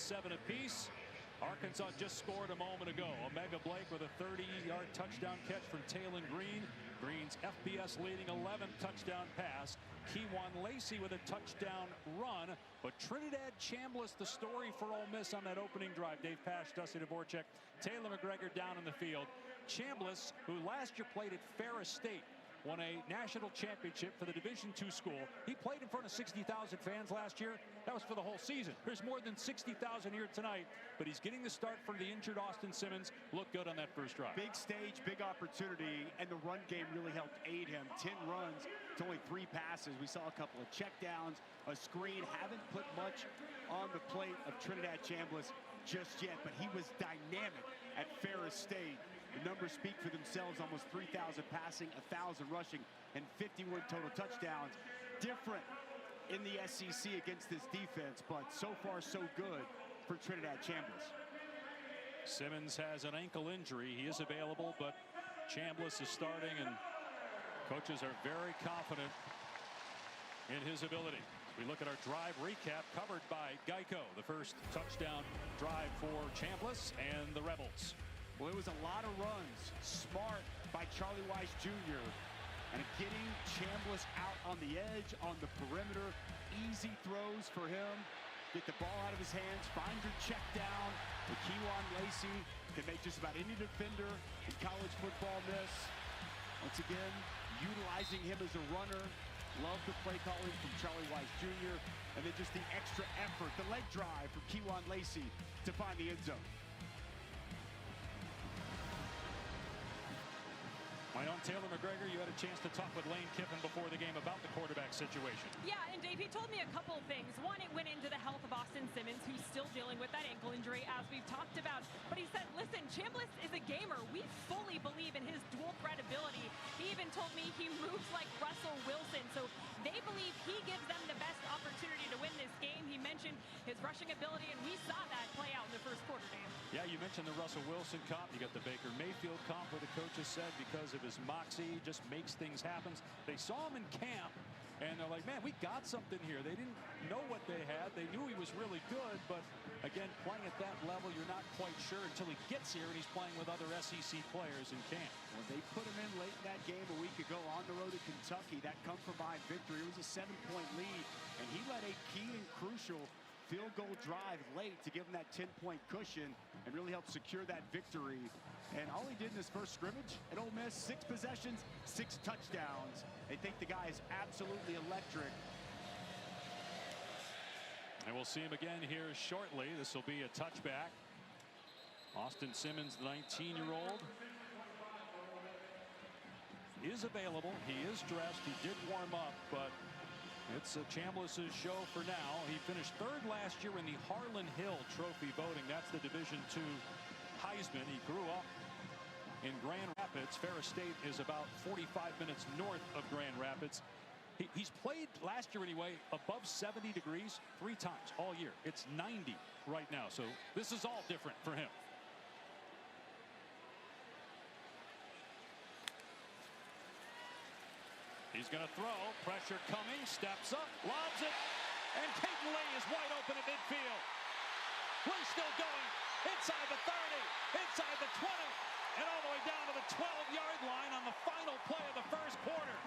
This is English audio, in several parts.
7 apiece. Arkansas just scored a moment ago. Omega Blake with a 30-yard touchdown catch from Taylon Green. Green's FBS leading 11th touchdown pass. Keywan Lacey with a touchdown run. But Trinidad Chambliss, the story for Ole Miss on that opening drive. Dave Pasch, Dusty Dvorak, Taylor McGregor down in the field. Chambliss, who last year played at Ferris State, won a national championship for the Division II school. He played in front of 60,000 fans last year. That was for the whole season. There's more than 60,000 here tonight, but he's getting the start from the injured Austin Simmons. Looked good on that first drive. Big stage, big opportunity, and the run game really helped aid him. 10 runs to only 3 passes. We saw a couple of checkdowns, a screen. Haven't put much on the plate of Trinidad Chambliss just yet, but he was dynamic at Ferris State. The numbers speak for themselves. Almost 3,000 passing, 1,000 rushing, and 51 total touchdowns. Different in the SEC against this defense, but so far so good for Trinidad Chambliss. Simmons has an ankle injury. He is available, but Chambliss is starting, and coaches are very confident in his ability. We look at our drive recap covered by Geico. The first touchdown drive for Chambliss and the Rebels. Well, it was a lot of runs. Smart by Charlie Wise Jr. And getting Chambliss out on the edge, on the perimeter. Easy throws for him. Get the ball out of his hands. Find your check down. The Keywan Lacey can make just about any defender in college football miss. Once again, utilizing him as a runner. Love the play calling from Charlie Wise Jr. And then just the extra effort, the leg drive from Keywan Lacey to find the end zone. My own Taylor McGregor, you had a chance to talk with Lane Kiffin before the game about the quarterback situation. Yeah, and Dave, he told me a couple of things. One, it went into the health of Austin Simmons, who's still dealing with that ankle injury, as we've talked about. But he said, listen, Chambliss is a gamer. We fully believe in his dual threat ability. He even told me he moves like Russell Wilson. So they believe he gives them the best opportunity to win this game. He mentioned his rushing ability, and we saw that play out in the first quarter, Dave. Yeah, you mentioned the Russell Wilson comp. You got the Baker Mayfield comp, where the coaches said because of his moxie, just makes things happen. They saw him in camp, and they're like, man, we got something here. They didn't know what they had. They knew he was really good, but again, playing at that level, you're not quite sure until he gets here and he's playing with other SEC players in camp. Well, they put him in late in that game a week ago on the road to Kentucky. That come-from-behind victory. It was a 7-point lead, and he led a key and crucial field goal drive late to give him that 10-point cushion and really help secure that victory. And all he did in his first scrimmage at Ole Miss, 6 possessions, 6 touchdowns. They think the guy is absolutely electric. And we'll see him again here shortly. This will be a touchback. Austin Simmons, the 19-year-old, is available. He is dressed. He did warm up, but it's Chambliss's show for now. He finished 3rd last year in the Harlan Hill Trophy voting. That's the Division II Heisman. He grew up in Grand Rapids. Ferris State is about 45 minutes north of Grand Rapids. He's played last year anyway above 70 degrees 3 times all year. It's 90 right now, so this is all different for him. He's going to throw. Pressure coming. Steps up. Lobs it. And Peyton Lee is wide open at midfield. Lee's still going. Inside the 30. Inside the 20. And all the way down to the 12-yard line on the final play of the first quarter.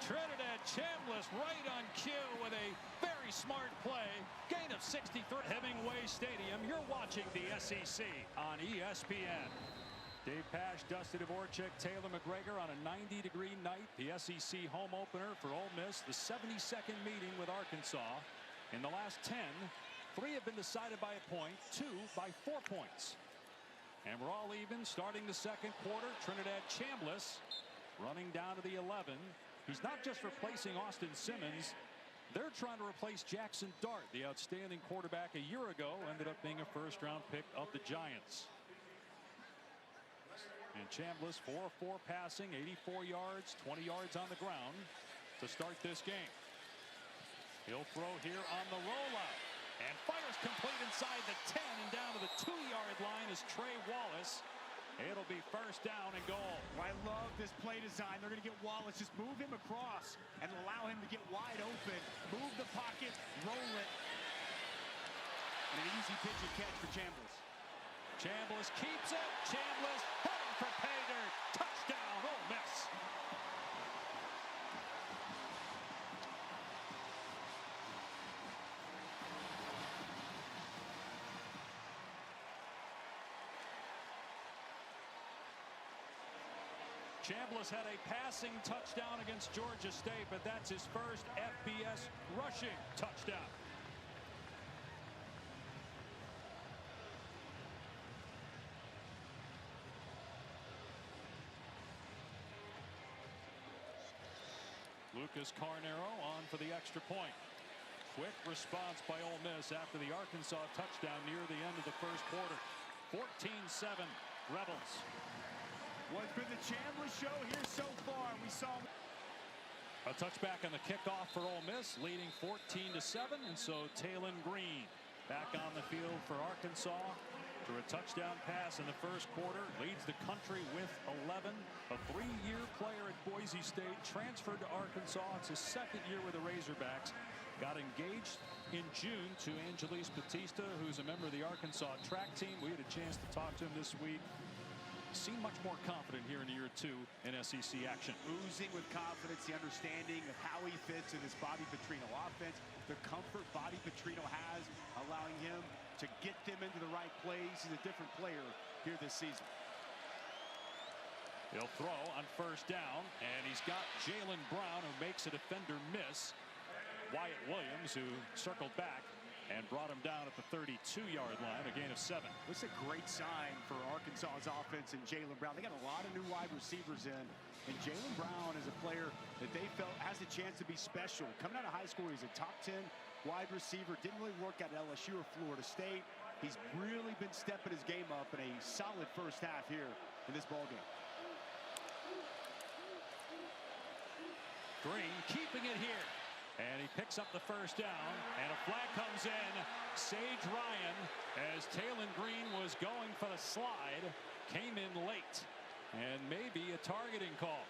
Trinidad Chambliss right on cue with a very smart play. Gain of 63. Hemingway Stadium. You're watching the SEC on ESPN. Dave Pasch, Dusty Dvorak, Taylor McGregor on a 90-degree night. The SEC home opener for Ole Miss. The 72nd meeting with Arkansas. In the last 10, 3 have been decided by a point, 2 by 4 points. And we're all even starting the second quarter. Trinidad Chambliss running down to the 11. He's not just replacing Austin Simmons. They're trying to replace Jackson Dart, the outstanding quarterback a year ago. Ended up being a first-round pick of the Giants. And Chambliss 4 of 4 passing, 84 yards, 20 yards on the ground to start this game. He'll throw here on the rollout and fires complete inside the 10 and down to the 2-yard line is Trey Wallace. It'll be first down and goal. Well, I love this play design. They're going to get Wallace. Just move him across and allow him to get wide open. Move the pocket, roll it. And an easy pitch and catch for Chambliss. Chambliss keeps it. Chambliss heading for pay dirt. Touchdown, Ole Miss. Chambliss had a passing touchdown against Georgia State, but that's his first FBS rushing touchdown. Lucas Carnero on for the extra point. Quick response by Ole Miss after the Arkansas touchdown near the end of the first quarter. 14-7 Rebels. What's been the Chambliss show here so far? We saw a touchback on the kickoff for Ole Miss, leading 14-7, and so Taylon Green back on the field for Arkansas for a touchdown pass in the first quarter. Leads the country with 11. A 3-year player at Boise State, transferred to Arkansas. It's his second year with the Razorbacks. Got engaged in June to Angeles Batista, who's a member of the Arkansas track team. We had a chance to talk to him this week. Seemed much more confident here in year 2 in SEC action. Oozing with confidence, the understanding of how he fits in this Bobby Petrino offense, the comfort Bobby Petrino has, allowing him to get them into the right plays. He's a different player here this season. He'll throw on first down, and he's got Jalen Brown, who makes a defender miss. Wyatt Williams, who circled back and brought him down at the 32-yard line, a gain of 7. This is a great sign for Arkansas's offense and Jalen Brown. They got a lot of new wide receivers in, and Jalen Brown is a player that they felt has a chance to be special. Coming out of high school, he's a top 10 wide receiver. Didn't really work at LSU or Florida State. He's really been stepping his game up in a solid first half here in this ballgame. Green keeping it here. And he picks up the first down, and a flag comes in. Sage Ryan, as Taylon Green was going for the slide, came in late, and maybe a targeting call.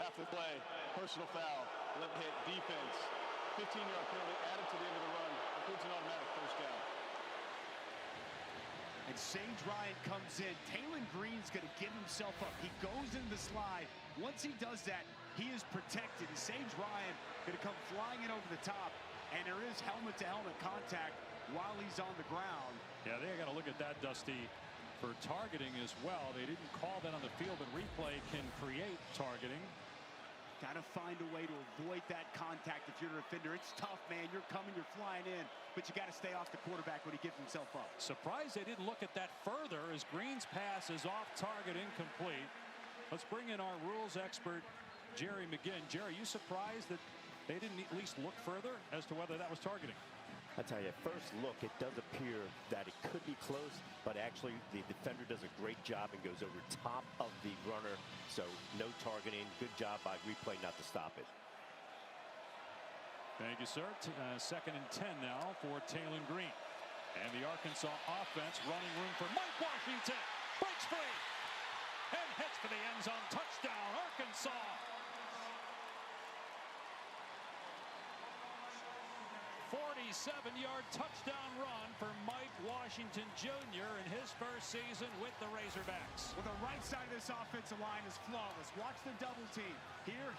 After the play, personal foul, left hit, defense, 15-yard penalty added to the end of the run. Includes an automatic first down. And Sage Ryan comes in. Taylon Green's going to give himself up. He goes into the slide. Once he does that, he is protected. And Sage Ryan going to come flying in over the top. And there is helmet-to-helmet contact while he's on the ground. Yeah, they got to look at that, Dusty, for targeting as well. They didn't call that on the field, but replay can create targeting. Got to find a way to avoid that contact if you're a defender. It's tough, man. You're coming, you're flying in, but you got to stay off the quarterback when he gives himself up. Surprised they didn't look at that further as Green's pass is off target, incomplete. Let's bring in our rules expert, Jerry McGinn. Jerry, you surprised that they didn't at least look further as to whether that was targeting? I tell you, at first look, it does appear that it could be close, but actually the defender does a great job and goes over top of the runner. So no targeting. Good job by replay not to stop it. Thank you, sir. Second and 10 now for Taylon Green. And the Arkansas offense running room for Mike Washington. Breaks free and hits for the end zone. Touchdown, Arkansas. 47-yard touchdown run for Mike Washington Jr. in his first season with the Razorbacks. Well, the right side of this offensive line is flawless. Watch the double team. Here,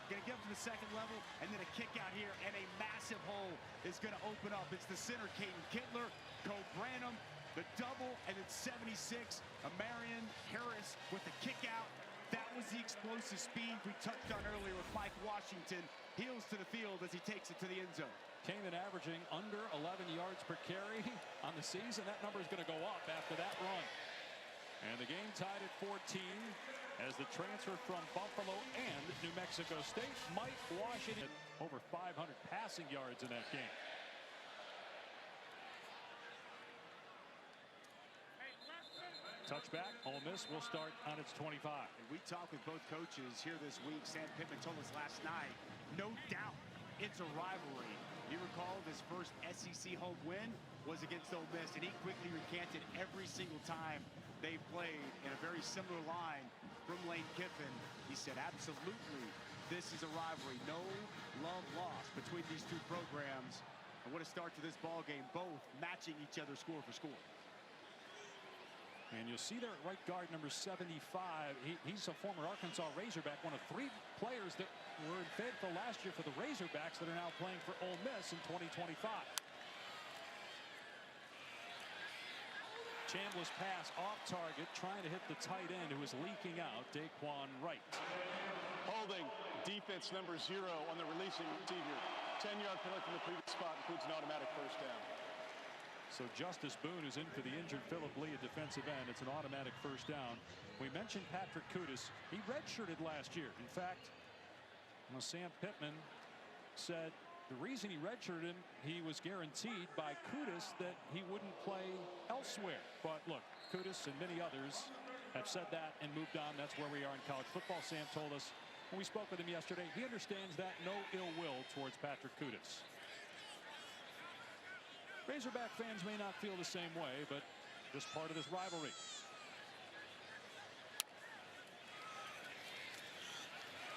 going to get up to the second level, and then a kick out here, and a massive hole is going to open up. It's the center, Caden Kittler, Cole Branham, the double, and then 76, Amarian Harris with the kick out. That was the explosive speed we touched on earlier with Mike Washington. Heels to the field as he takes it to the end zone. Came in averaging under 11 yards per carry on the season. That number is going to go up after that run. And the game tied at 14 as the transfer from Buffalo and New Mexico State, Mike Washington, over 500 passing yards in that game. Touchback, Ole Miss will start on its 25. And we talked with both coaches here this week. Sam Pittman told us last night, no doubt it's a rivalry. You recall his first SEC home win was against Ole Miss, and he quickly recanted every single time they played in a very similar line from Lane Kiffin. He said, absolutely, this is a rivalry. No love lost between these two programs. And what a start to this ball game, both matching each other score for score. And you'll see there at right guard, number 75. He's a former Arkansas Razorback, one of 3 players that were in Fayetteville last year for the Razorbacks that are now playing for Ole Miss in 2025. Chambliss pass off target, trying to hit the tight end who is leaking out, Daquan Wright. Holding defense number 0 on the releasing receiver. 10-yard penalty from the previous spot includes an automatic first down. So Justice Boone is in for the injured Philip Lee at defensive end. It's an automatic first down. We mentioned Patrick Kudus. He redshirted last year. In fact, Sam Pittman said the reason he redshirted him, he was guaranteed by Kudus that he wouldn't play elsewhere. But look, Kudus and many others have said that and moved on. That's where we are in college football. Sam told us when we spoke with him yesterday, he understands that. No ill will towards Patrick Kudus. Razorback fans may not feel the same way, but just part of this rivalry.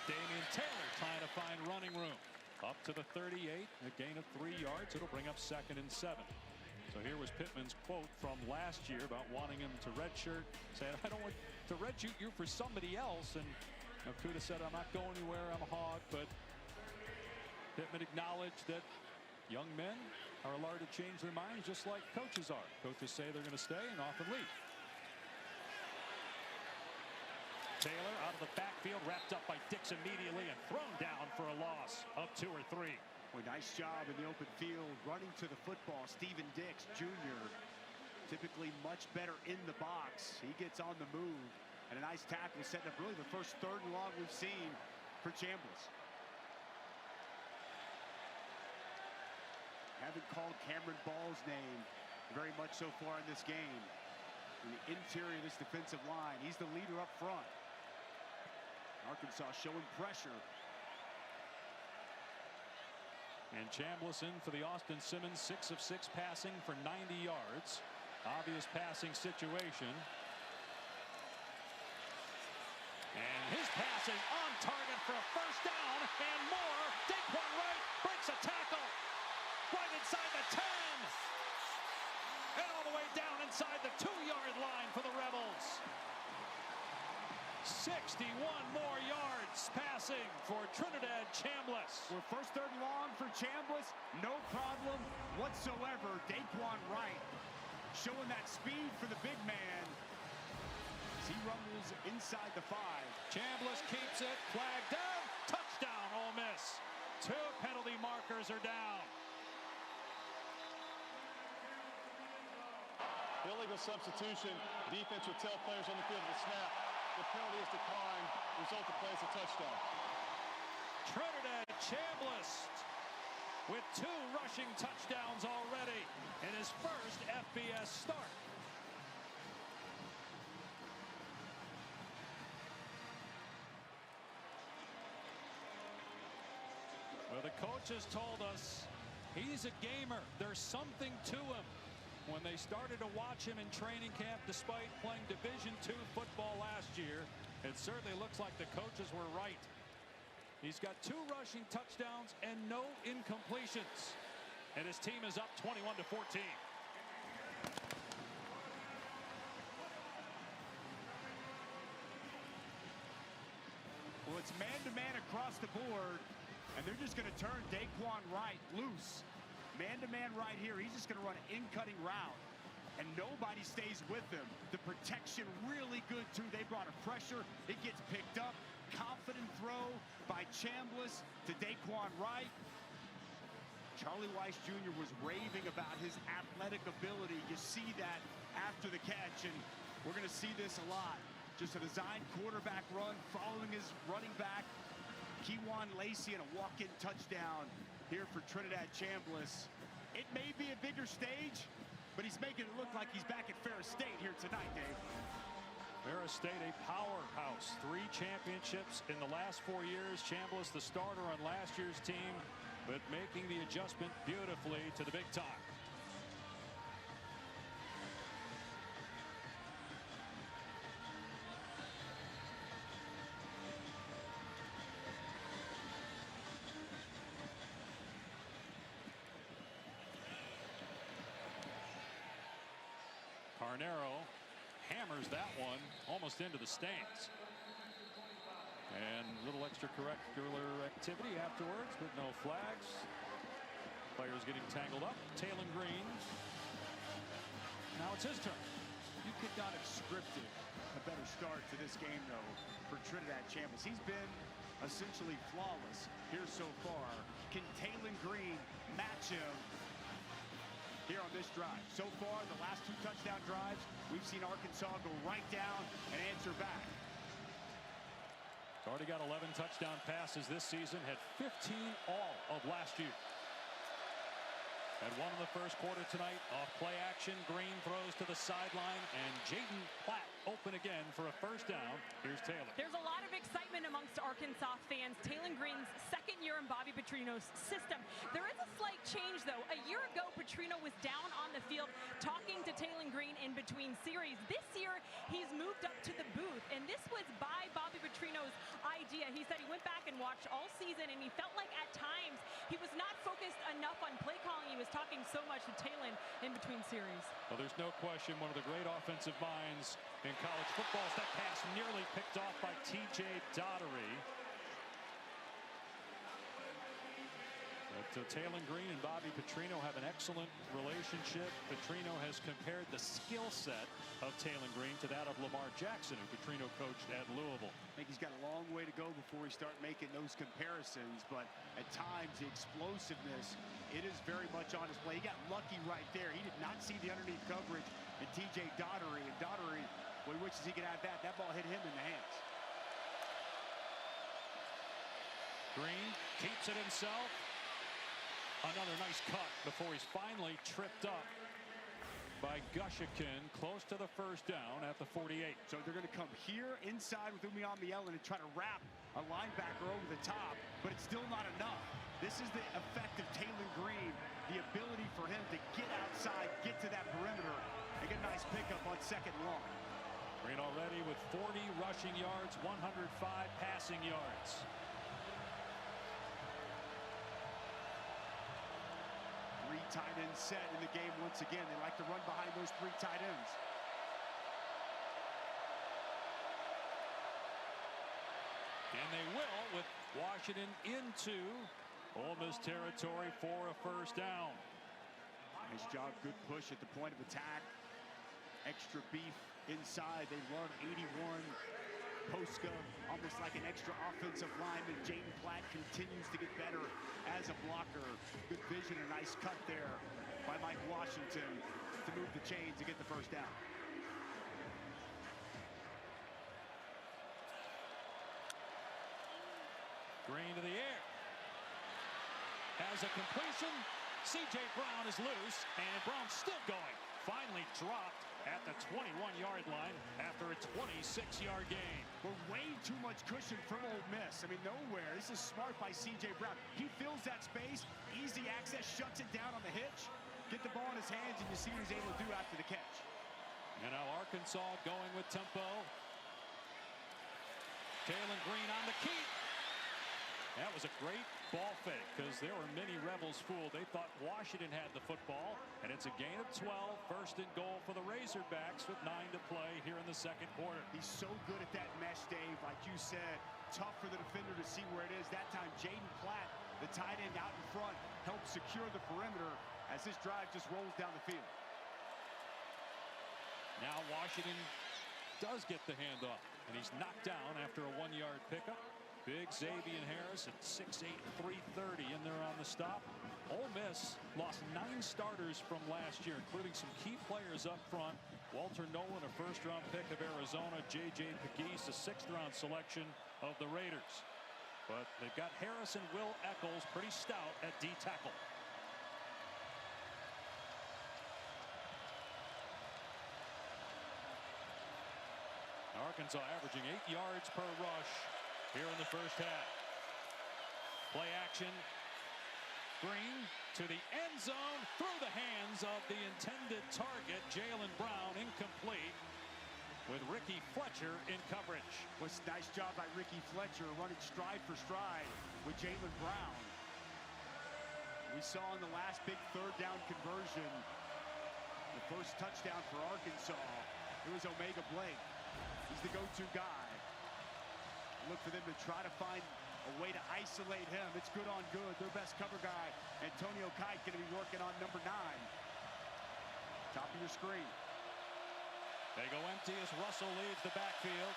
Damian Taylor trying to find running room. Up to the 38, a gain of 3 yards. It'll bring up 2nd and 7. So here was Pittman's quote from last year about wanting him to redshirt, saying, I don't want to redshirt you for somebody else. And Kudus said, I'm not going anywhere, I'm a hog. But Pittman acknowledged that young men are allowed to change their minds just like coaches are. Coaches say they're going to stay and often leave. Taylor out of the backfield, wrapped up by Dix immediately and thrown down for a loss of 2 or 3. Well, nice job in the open field, running to the football. Steven Dix Jr. typically much better in the box. He gets on the move, and a nice tackle, setting up really the first 3rd and long we've seen for Chambliss. Haven't called Cameron Ball's name very much so far in this game. In the interior of this defensive line, he's the leader up front. Arkansas showing pressure. And Chambliss in for the Austin Simmons, 6 of 6 passing for 90 yards. Obvious passing situation. And his pass is on target for a first down and more. Daquan Wright breaks a tackle right inside the 10. And all the way down inside the 2-yard line for the Rebels. 61 more yards passing for Trinidad Chambliss. Well, first 3rd and long for Chambliss, no problem whatsoever. Daquan Wright showing that speed for the big man as he rumbles inside the 5. Chambliss keeps it, flag down, touchdown Ole Miss. 2 penalty markers are down. Illegal substitution. Defense would tell players on the field to snap. The penalty is declined. Result of play is a touchdown. Trinidad Chambliss with 2 rushing touchdowns already in his first FBS start. Well, the coaches told us he's a gamer. There's something to him. When they started to watch him in training camp, despite playing Division II football last year, it certainly looks like the coaches were right. He's got 2 rushing touchdowns and no incompletions. And his team is up 21-14. Well, it's man-to-man across the board, and they're just going to turn Daquan Wright loose. Man-to-man right here. He's just going to run an in-cutting route, and nobody stays with him. The protection really good, too. They brought a pressure. It gets picked up. Confident throw by Chambliss to Daquan Wright. Charlie Weiss Jr. was raving about his athletic ability. You see that after the catch, and we're going to see this a lot. Just a designed quarterback run, following his running back, Kewan Lacey, and a walk-in touchdown here for Trinidad Chambliss. It may be a bigger stage, but he's making it look like he's back at Ferris State here tonight, Dave. Ferris State, a powerhouse. 3 championships in the last 4 years. Chambliss, the starter on last year's team. but making the adjustment beautifully to the big time. Carnero hammers that one almost into the stands. And a little extracurricular activity afterwards, but no flags. Players getting tangled up. Taylor Green. Now it's his turn. You could not have scripted a better start to this game, though, for Trinidad Chambliss. He's been essentially flawless here so far. Can Taylor Green match him here on this drive? So far, the last 2 touchdown drives, we've seen Arkansas go right down and answer back. Already got 11 touchdown passes this season, had 15 all of last year. Had one in the first quarter tonight off play action. Green throws to the sideline, and Jaden Platt open again for a first down. Here's Taylor. There's a lot of excitement amongst Arkansas fans. Taylor Green's second year in Bobby Petrino's system. There is a slight change, though. A year ago, Petrino was down on the field talking to Taylor Green in between series. This year, he's moved up to the booth, and this was by Bobby Petrino's idea. He said he went back and watched all season, and he felt like at times he was not focused enough on play calling. He was talking so much to Taylor in between series. Well, there's no question one of the great offensive minds in college football. That pass nearly picked off by T.J. Daugherty. But Taylor Green and Bobby Petrino have an excellent relationship. Petrino has compared the skill set of Taylor Green to that of Lamar Jackson, who Petrino coached at Louisville. I think he's got a long way to go before we start making those comparisons, but at times the explosiveness, it is very much on display. He got lucky right there. He did not see the underneath coverage in T.J. Daugherty, and Daugherty, well, he wishes he could have that. That ball hit him in the hands. Green keeps it himself. Another nice cut before he's finally tripped up by Gushikin, close to the first down at the 48. So they're going to come here inside with Umeon-Mielen and try to wrap a linebacker over the top, but it's still not enough. This is the effect of Taylor Green, the ability for him to get outside, get to that perimeter, and get a nice pickup on second and long. Green already with 40 rushing yards, 105 passing yards. Tight end set in the game once again. They like to run behind those 3 tight ends. And they will, with Washington into Ole Miss territory for a first down. Nice job, good push at the point of attack. Extra beef inside. They run 81. Postka, almost like an extra offensive lineman. Jaden Platt continues to get better as a blocker. Good vision, a nice cut there by Mike Washington to move the chains to get the first down. Green to the air. Has a completion. C.J. Brown is loose, and Brown's still going. Finally dropped at the 21-yard line after a 26-yard gain. But way too much cushion from Ole Miss. I mean, nowhere. This is smart by C.J. Brown. He fills that space, easy access, shuts it down on the hitch. Get the ball in his hands, and you see what he's able to do after the catch. And now Arkansas going with tempo. Taylor Green on the keep. That was a great ball fake because there were many Rebels fooled. They thought Washington had the football, and it's a gain of 12. First and goal for the Razorbacks with 9 to play here in the second quarter. He's so good at that mesh, Dave. Like you said, tough for the defender to see where it is. That time, Jaden Platt, the tight end out in front, helped secure the perimeter as this drive just rolls down the field. Now Washington does get the handoff, and he's knocked down after a 1-yard pickup. Big Xavier Harris at 6'8", 330 in there on the stop. Ole Miss lost 9 starters from last year, including some key players up front. Walter Nolan, a first-round pick of Arizona. J.J. Pegues, a 6th-round selection of the Raiders. But they've got Harris and Will Eccles pretty stout at D-tackle. Arkansas averaging 8 yards per rush here in the first half. Play action. Green to the end zone, through the hands of the intended target, Jalen Brown, incomplete, with Ricky Fletcher in coverage. Was a nice job by Ricky Fletcher running stride for stride with Jalen Brown. We saw in the last big third down conversion, the first touchdown for Arkansas, it was Omega Blake. He's the go-to guy. Look for them to try to find a way to isolate him. It's good on good. Their best cover guy, Antonio Kite, going to be working on number 9. Top of your screen. They go empty as Russell leads the backfield.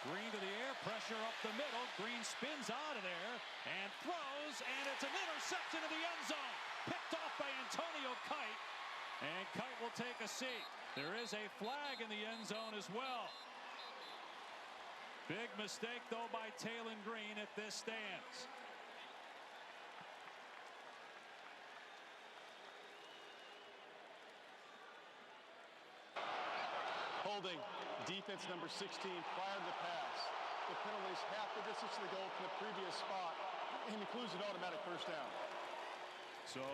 Green to the air, pressure up the middle. Green spins out of there and throws, and it's an interception in the end zone. Picked off by Antonio Kite, and Kite will take a seat. There is a flag in the end zone as well. Big mistake, though, by Taylon Green if this stands. Holding defense number 16 prior to the pass. The penalty is half the distance to the goal from the previous spot and includes an automatic first down. So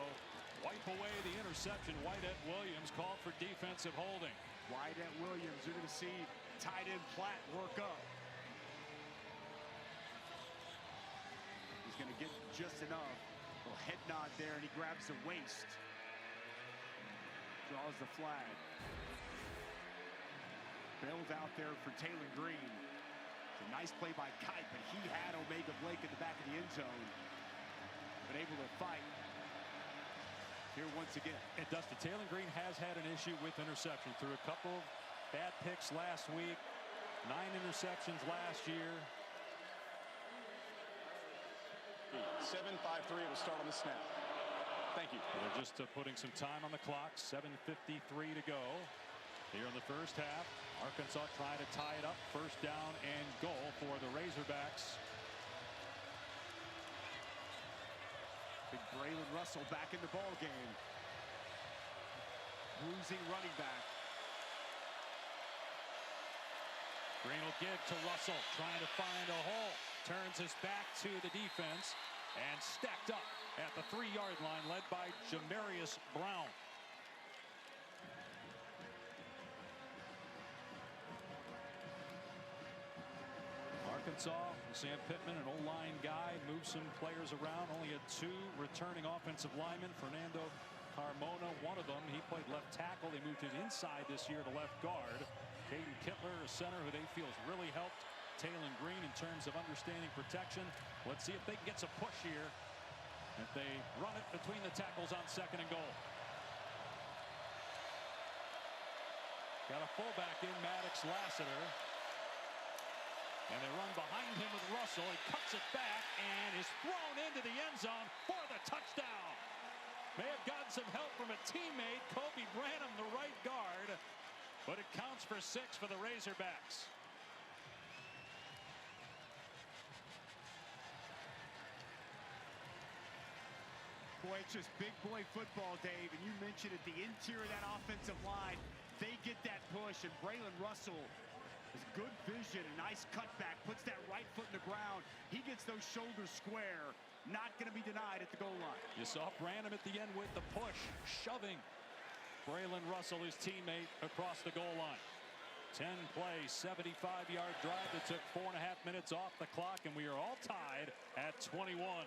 wipe away the interception. Wyatt Williams called for defensive holding. Wyatt Williams, you're going to see tight end Platt work up. He's going to get just enough. A little head nod there, and he grabs the waist. Draws the flag. Bailed out there for Taylon Green. It's a nice play by Kite, but he had Omega Blake in the back of the end zone. But able to fight here once again. And Dustin, Taylon Green has had an issue with interception through a couple of bad picks last week. 9 interceptions last year. 7-5-3 it will start on the snap. Thank you. They're just putting some time on the clock. 7:53 to go here in the first half. Arkansas trying to tie it up. First down and goal for the Razorbacks. Big Braylon Russell back in the ball game. Bruising running back. Green will give to Russell, trying to find a hole. Turns his back to the defense and stacked up at the 3-yard line, led by Jamarius Brown. Arkansas, Sam Pittman, an O-line guy, moves some players around. Only had 2 returning offensive linemen. Fernando Carmona, one of them, he played left tackle. They moved it inside this year to left guard. Caden Kittler, a center who they feel has really helped Taylon Green in terms of understanding protection. Let's see if they can get some push here. If they run it between the tackles on 2nd and goal. Got a fullback in, Maddox Lassiter. And they run behind him with Russell. He cuts it back and is thrown into the end zone for the touchdown. May have gotten some help from a teammate, Kobe Branham, the right guard. But it counts for 6 for the Razorbacks. Boy, it's just big boy football, Dave. And you mentioned at the interior of that offensive line, they get that push, and Braylon Russell has good vision, a nice cutback, puts that right foot in the ground. He gets those shoulders square. Not going to be denied at the goal line. You saw Branham at the end with the push, shoving Braylon Russell, his teammate, across the goal line. 10-play, 75-yard drive that took 4.5 minutes off the clock, and we are all tied at 21.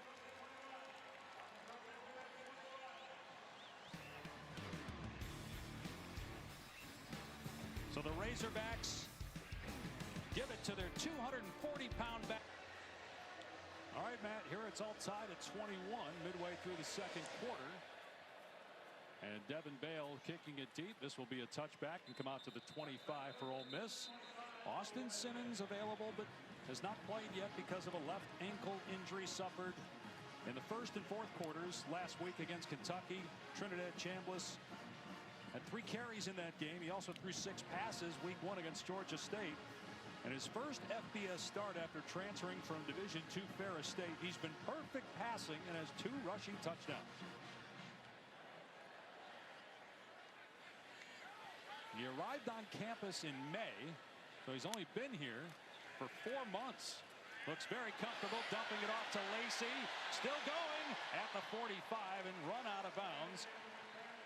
So the Razorbacks give it to their 240-pound back. All right, Matt, here it's all tied at 21 midway through the second quarter. And Devin Bale kicking it deep. This will be a touchback and come out to the 25 for Ole Miss. Austin Simmons available, but has not played yet because of a left ankle injury suffered in the first and fourth quarters last week against Kentucky. Trinidad Chambliss had 3 carries in that game. He also threw 6 passes week 1 against Georgia State. And his first FBS start after transferring from Division II Ferris State. He's been perfect passing and has 2 rushing touchdowns. He arrived on campus in May, so he's only been here for 4 months. Looks very comfortable, dumping it off to Lacey. Still going at the 45 and run out of bounds.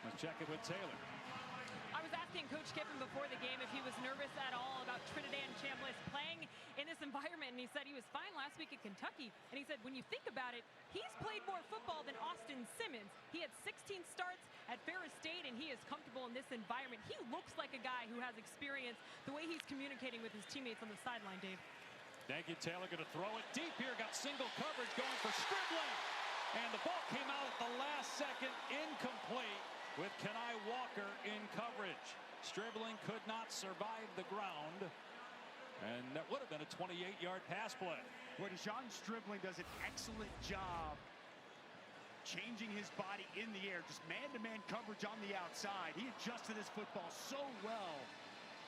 Let's check it with Taylor. I was asking Coach Kiffin before the game if he was nervous at all about Trinidad Chambliss playing in this environment, and he said he was fine last week at Kentucky. And he said when you think about it, he's played more football than Austin Simmons. He had 16 starts at Ferris State, and he is comfortable in this environment. He looks like a guy who has experience the way he's communicating with his teammates on the sideline, Dave. Thank you, Taylor. Going to throw it deep here. Got single coverage going for Stribling. And the ball came out at the last second, incomplete, with Kenai Walker in coverage. Stribling could not survive the ground, and that would have been a 28-yard pass play. Well, Deshaun Stribling does an excellent job changing his body in the air, just man-to-man coverage on the outside. He adjusted his football so well,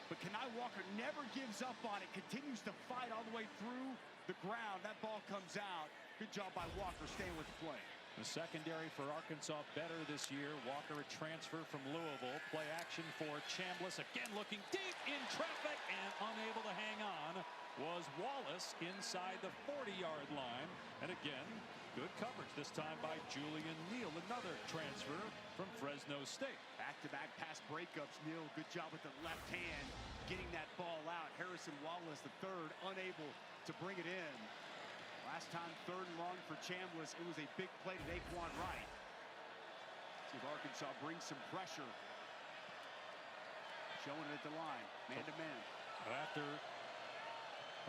but Kenai Walker never gives up on it, continues to fight all the way through the ground. That ball comes out. Good job by Walker staying with the play. The secondary for Arkansas better this year. Walker, a transfer from Louisville. Play action for Chambliss. Again looking deep in traffic and unable to hang on was Wallace inside the 40-yard line. And again, good coverage this time by Julian Neal, another transfer from Fresno State. Back-to-back pass breakups. Neal, good job with the left hand getting that ball out. Harrison Wallace, the third, unable to bring it in. Last time, 3rd and long for Chambliss. It was a big play to Daquan Wright. See if Arkansas brings some pressure. Showing it at the line, man-to-man. After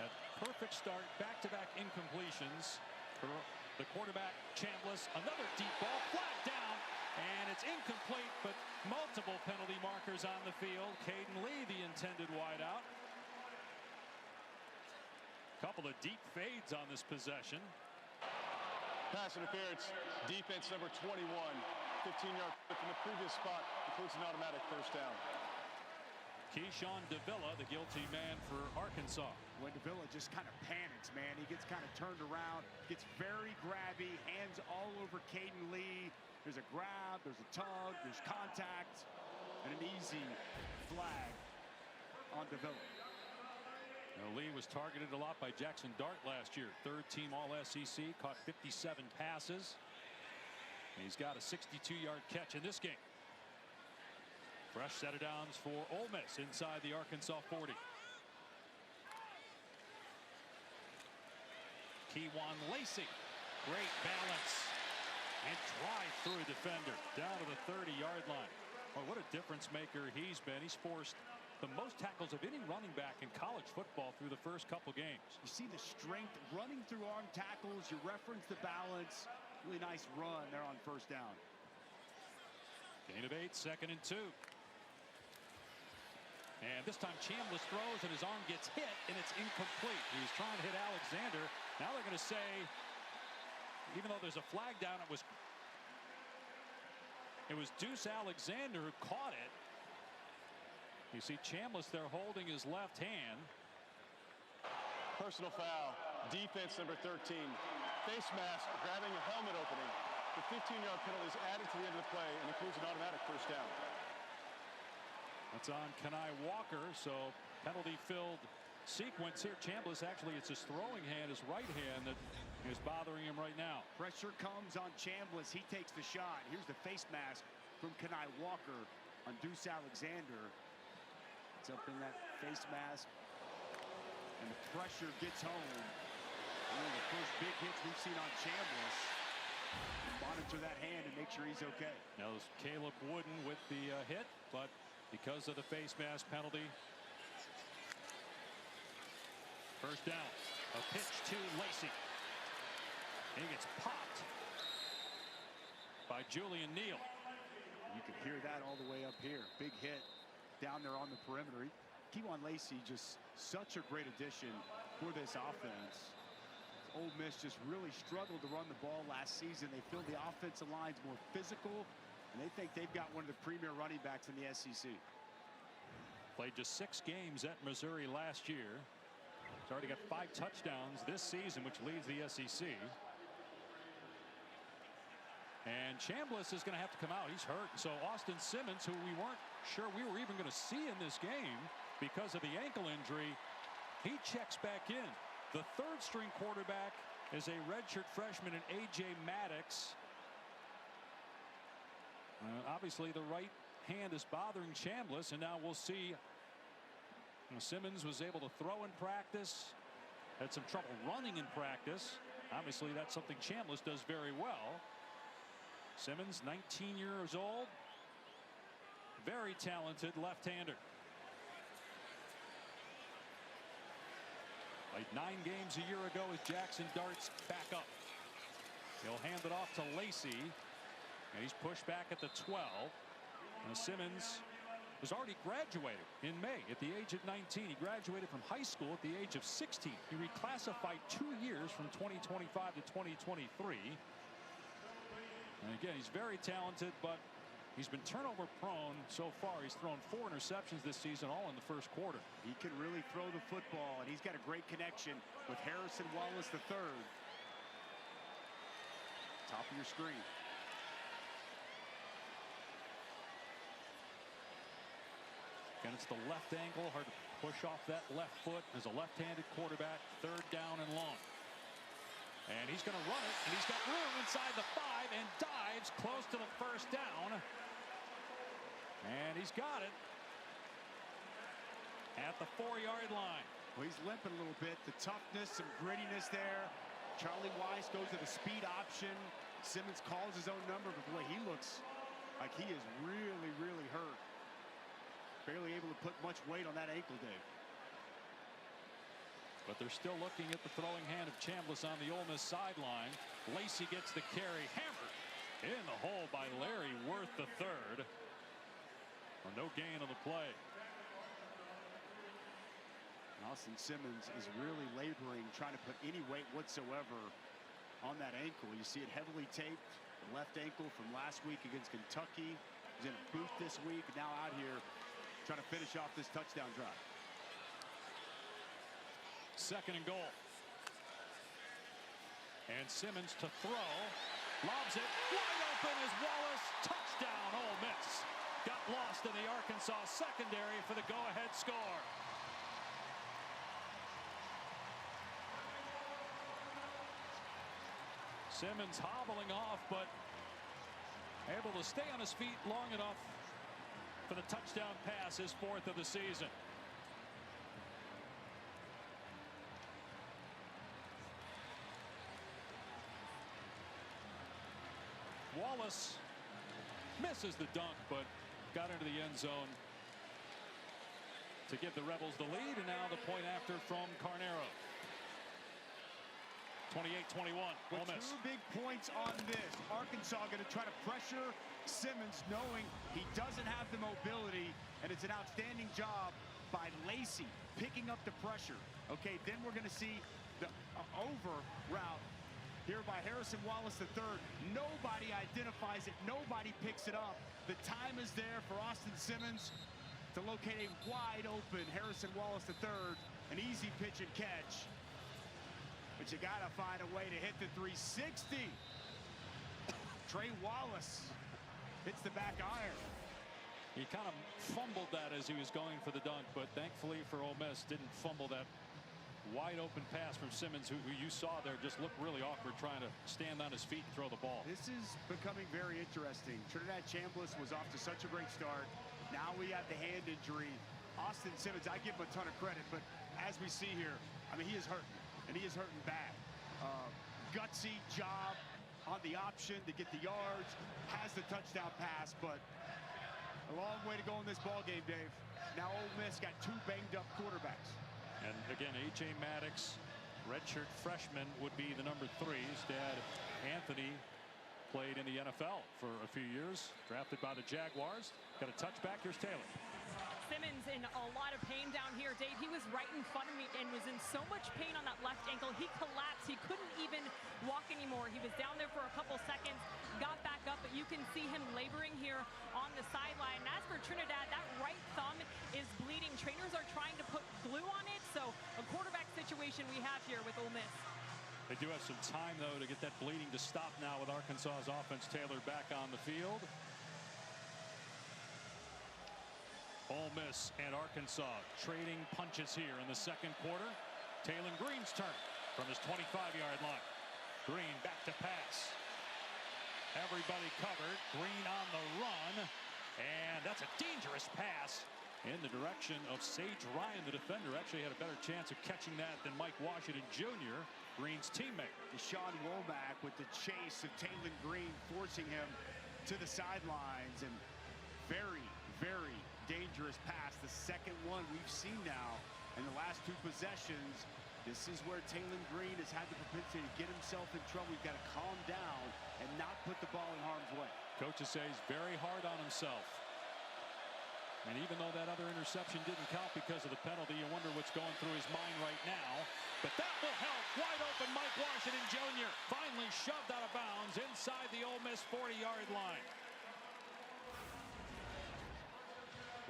that perfect start, back-to-back incompletions for the quarterback, Chambliss. Another deep ball, flat down, and it's incomplete, but multiple penalty markers on the field. Caden Lee, the intended wideout. Couple of deep fades on this possession. Pass interference, defense number 21. 15-yard from the previous spot, includes an automatic first down. Keyshawn Davila, the guilty man for Arkansas. When Davila just kind of panics, man, he gets kind of turned around, gets very grabby, hands all over Caden Lee. There's a grab, there's a tug, there's contact, and an easy flag on Davila. Now, Lee was targeted a lot by Jackson Dart last year. 3rd team All-SEC, caught 57 passes. And he's got a 62-yard catch in this game. Fresh set of downs for Ole Miss inside the Arkansas 40. Kewan Lacey, great balance and drive through a defender down to the 30-yard line. Well, what a difference maker he's been. He's forced the most tackles of any running back in college football through the first couple games. You see the strength running through arm tackles. You reference the balance. Really nice run there on first down. Gain of 8, 2nd and 2. And this time Chambliss throws and his arm gets hit and it's incomplete. He was trying to hit Alexander. Now they're going to say, even though there's a flag down, it was Deuce Alexander who caught it. You see Chambliss there holding his left hand. Personal foul, defense number 13. Face mask grabbing a helmet opening. The 15-yard penalty is added to the end of the play and includes an automatic first down. That's on Kenai Walker, so penalty-filled sequence here. Chambliss, actually, it's his throwing hand, his right hand, that is bothering him right now. Pressure comes on Chambliss. He takes the shot. Here's the face mask from Kenai Walker on Deuce Alexander. It's up in that face mask, and the pressure gets home. One of the first big hits we've seen on Chambliss. Monitor that hand and make sure he's okay. Now, it was Caleb Wooden with the hit, but because of the face mask penalty, first down. A pitch to Lacey. He gets popped by Julian Neal. You can hear that all the way up here. Big hit down there on the perimeter. Kewan Lacey, just such a great addition for this offense. Ole Miss just really struggled to run the ball last season. They feel the offensive line's more physical, and they think they've got one of the premier running backs in the SEC. Played just 6 games at Missouri last year. He's already got 5 touchdowns this season, which leads the SEC. And Chambliss is going to have to come out. He's hurt. So Austin Simmons, who we weren't sure we were even going to see in this game because of the ankle injury, he checks back in. The third-string quarterback is a redshirt freshman in A.J. Maddox. Obviously, the right hand is bothering Chambliss, and now we'll see. Simmons was able to throw in practice, had some trouble running in practice. Obviously, that's something Chambliss does very well. Simmons, 19 years old, very talented left-hander. Played 9 games a year ago as Jackson darts back up. He'll hand it off to Lacey, and he's pushed back at the 12. Simmons was already graduated in May at the age of 19. He graduated from high school at the age of 16. He reclassified 2 years from 2025 to 2023. And again, he's very talented, but he's been turnover prone so far. He's thrown 4 interceptions this season, all in the first quarter. He can really throw the football, and he's got a great connection with Harrison Wallace III. Top of your screen. And it's the left ankle, hard to push off that left foot as a left-handed quarterback. 3rd down and long. And he's going to run it, and he's got room inside the 5 and dives close to the 1st down. And he's got it at the 4-yard line. Well, he's limping a little bit. The toughness, some grittiness there. Charlie Weiss goes to the speed option. Simmons calls his own number, but boy, he looks like he is really, really hurt. Barely able to put much weight on that ankle, Dave. But they're still looking at the throwing hand of Chambliss on the Ole Miss sideline. Lacey gets the carry, hammered in the hole by Larry Worth III. Well, no gain on the play. Austin Simmons is really laboring, trying to put any weight whatsoever on that ankle. You see it heavily taped. The left ankle from last week against Kentucky. He's in a boot this week. Now out here trying to finish off this touchdown drive. 2nd and goal. And Simmons to throw. Lobs it. Wide open is Wallace. Touchdown, Ole Miss. Got lost in the Arkansas secondary for the go-ahead score. Simmons hobbling off, but able to stay on his feet long enough for the touchdown pass, his 4th of the season. Wallace misses the dunk, but got into the end zone to give the Rebels the lead, and now the point after from Carnero. 28-21, Ole Miss. 2 big points on this. Arkansas going to try to pressure Simmons, knowing he doesn't have the mobility, and it's an outstanding job by Lacey picking up the pressure. Okay, then we're going to see the over route here by Harrison Wallace III. Nobody identifies it. Nobody picks it up. The time is there for Austin Simmons to locate a wide open Harrison Wallace III. An easy pitch and catch. But you got to find a way to hit the 360. Trey Wallace hits the back iron. He kind of fumbled that as he was going for the dunk, but thankfully for Ole Miss, didn't fumble that wide open pass from Simmons, who you saw there just looked really awkward trying to stand on his feet and throw the ball. This is becoming very interesting. Trinidad Chambliss was off to such a great start. Now we have the hand injury. Austin Simmons, I give him a ton of credit, but as we see here, I mean, he is hurting. And he is hurting bad. Gutsy job on the option to get the yards. Has the touchdown pass, but a long way to go in this ball game, Dave. Now Ole Miss got 2 banged-up quarterbacks. And again, A.J. Maddox, redshirt freshman, would be the number 3. His dad, Anthony, played in the NFL for a few years. Drafted by the Jaguars. Got a touchback. Here's Taylor. Simmons in a lot of pain down here, Dave. He was right in front of me and was in so much pain on that left ankle. He collapsed. He couldn't even walk anymore. He was down there for a couple seconds, got back up, but you can see him laboring here on the sideline. And as for Trinidad, that right thumb is bleeding. Trainers are trying to put glue on it, so a quarterback situation we have here with Ole Miss. They do have some time, though, to get that bleeding to stop now with Arkansas's offense. Taylor back on the field. Ole Miss and Arkansas trading punches here in the 2nd quarter. Taylor Green's turn from his 25-yard line. Green back to pass. Everybody covered. Green on the run. And that's a dangerous pass in the direction of Sage Ryan, the defender. Actually had a better chance of catching that than Mike Washington Jr., Green's teammate. Deshaun Womack with the chase of Taylor Green, forcing him to the sidelines. And very, very dangerous pass. The second one we've seen now in the last two possessions. This is where Taylor Green has had the propensity to get himself in trouble. He's got to calm down and not put the ball in harm's way. Coaches say he's very hard on himself. And even though that other interception didn't count because of the penalty, you wonder what's going through his mind right now. But that will help. Wide open Mike Washington Jr. finally shoved out of bounds inside the Ole Miss 40-yard line.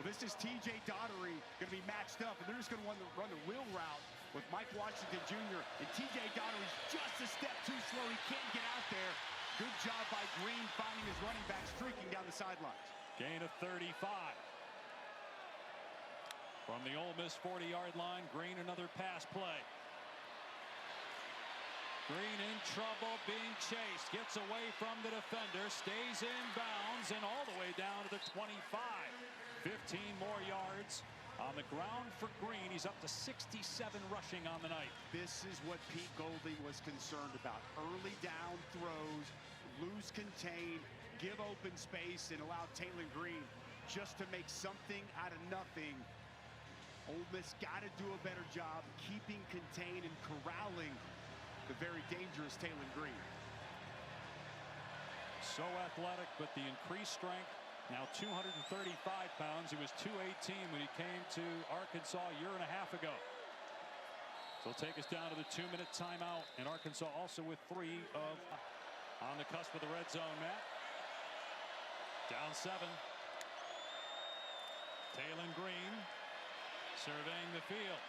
Well, this is T.J. Daugherty going to be matched up, and they're just going to run the wheel route with Mike Washington Jr. And T.J. Daugherty's just a step too slow. He can't get out there. Good job by Green finding his running back streaking down the sidelines. Gain of 35. From the Ole Miss 40-yard line, Green another pass play. Green in trouble, being chased, gets away from the defender, stays in bounds, and all the way down to the 25. 15 more yards on the ground for Green. He's up to 67 rushing on the night. This is what Pete Golding was concerned about. Early down throws, lose contain, give open space, and allow Taylor Green just to make something out of nothing. Ole Miss got to do a better job keeping contained and corralling the very dangerous Taylor Green. So athletic, but the increased strength. Now 235 pounds. He was 218 when he came to Arkansas a year and a half ago. So he'll take us down to the 2-minute timeout. And Arkansas also with 3 of on the cusp of the red zone, Matt. Down 7. Taylor Green surveying the field.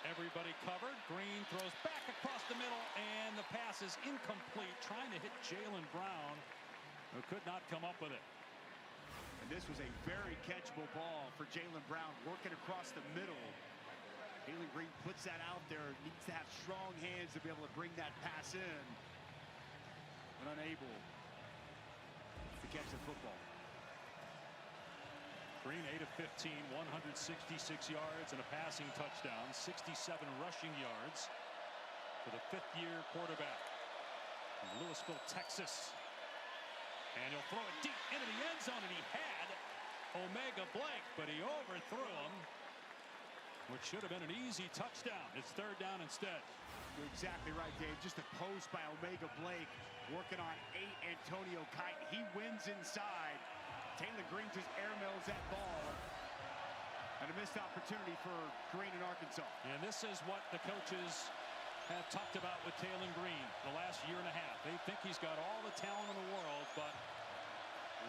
Everybody covered. Green throws back across the middle, and the pass is incomplete. Trying to hit Jalen Brown, who could not come up with it. And this was a very catchable ball for Jalen Brown, working across the middle. Taylor Green puts that out there. Needs to have strong hands to be able to bring that pass in, but unable to catch the football. Green 8 of 15, 166 yards and a passing touchdown, 67 rushing yards for the 5th-year quarterback from Louisville, Texas. And he'll throw it deep into the end zone, and he had Omega Blake, but he overthrew him, which should have been an easy touchdown. It's 3rd down instead. You're exactly right, Dave. Just a post by Omega Blake, working on 8 Antonio Kite. He wins inside. Taylor Green just airmails that ball. And a missed opportunity for Green in Arkansas. And this is what the coaches have talked about with Taylor Green the last year and a half. They think he's got all the talent in the world, but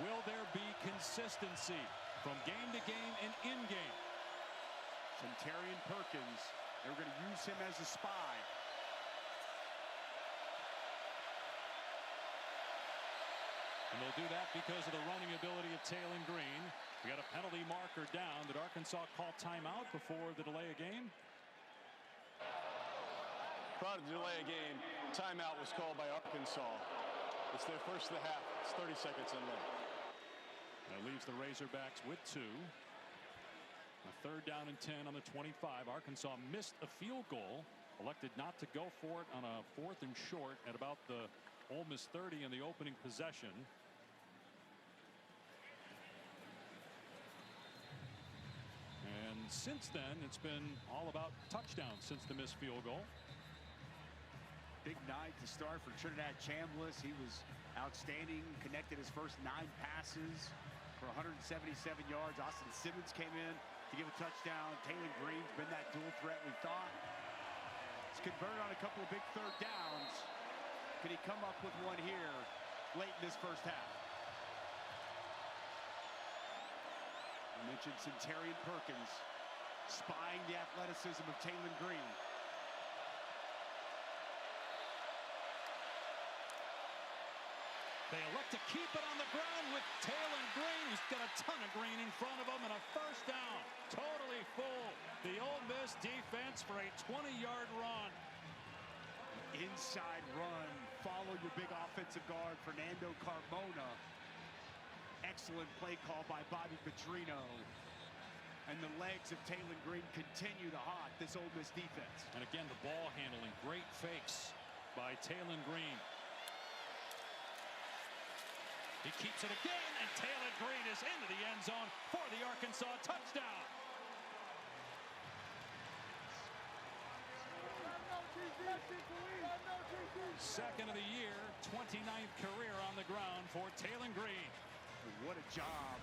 will there be consistency from game to game and in game? Centurion Perkins, they're going to use him as a spy. And they'll do that because of the running ability of Taylor Green. We got a penalty marker down. Did Arkansas call timeout before the delay of game? Prior to the delay of game, timeout was called by Arkansas. It's their first of the half. It's 30 seconds in left. That leaves the Razorbacks with 2. A 3rd down and 10 on the 25. Arkansas missed a field goal. Elected not to go for it on a 4th and short at about the Ole Miss 30 in the opening possession. And since then, it's been all about touchdowns since the missed field goal. Big night to start for Trinidad Chambliss. He was outstanding, connected his first 9 passes for 177 yards. Austin Simmons came in to give a touchdown. Taylor Green's been that dual threat we thought. He's converted on a couple of big 3rd downs. Can he come up with one here late in this first half? I mentioned Centurion Perkins spying the athleticism of Taylor Green. They elect to keep it on the ground with Taylor Green. He's got a ton of green in front of him and a 1st down. Totally fooled the Ole Miss defense chance for a 20-yard run. Inside run. Follow your big offensive guard, Fernando Carmona. Excellent play call by Bobby Petrino. And the legs of Taylor Green continue to haunt this Ole Miss defense. And again, the ball handling. Great fakes by Taylor Green. He keeps it again, and Taylor Green is into the end zone for the Arkansas touchdown. Second of the year, 29th career on the ground for Taylor Green. What a job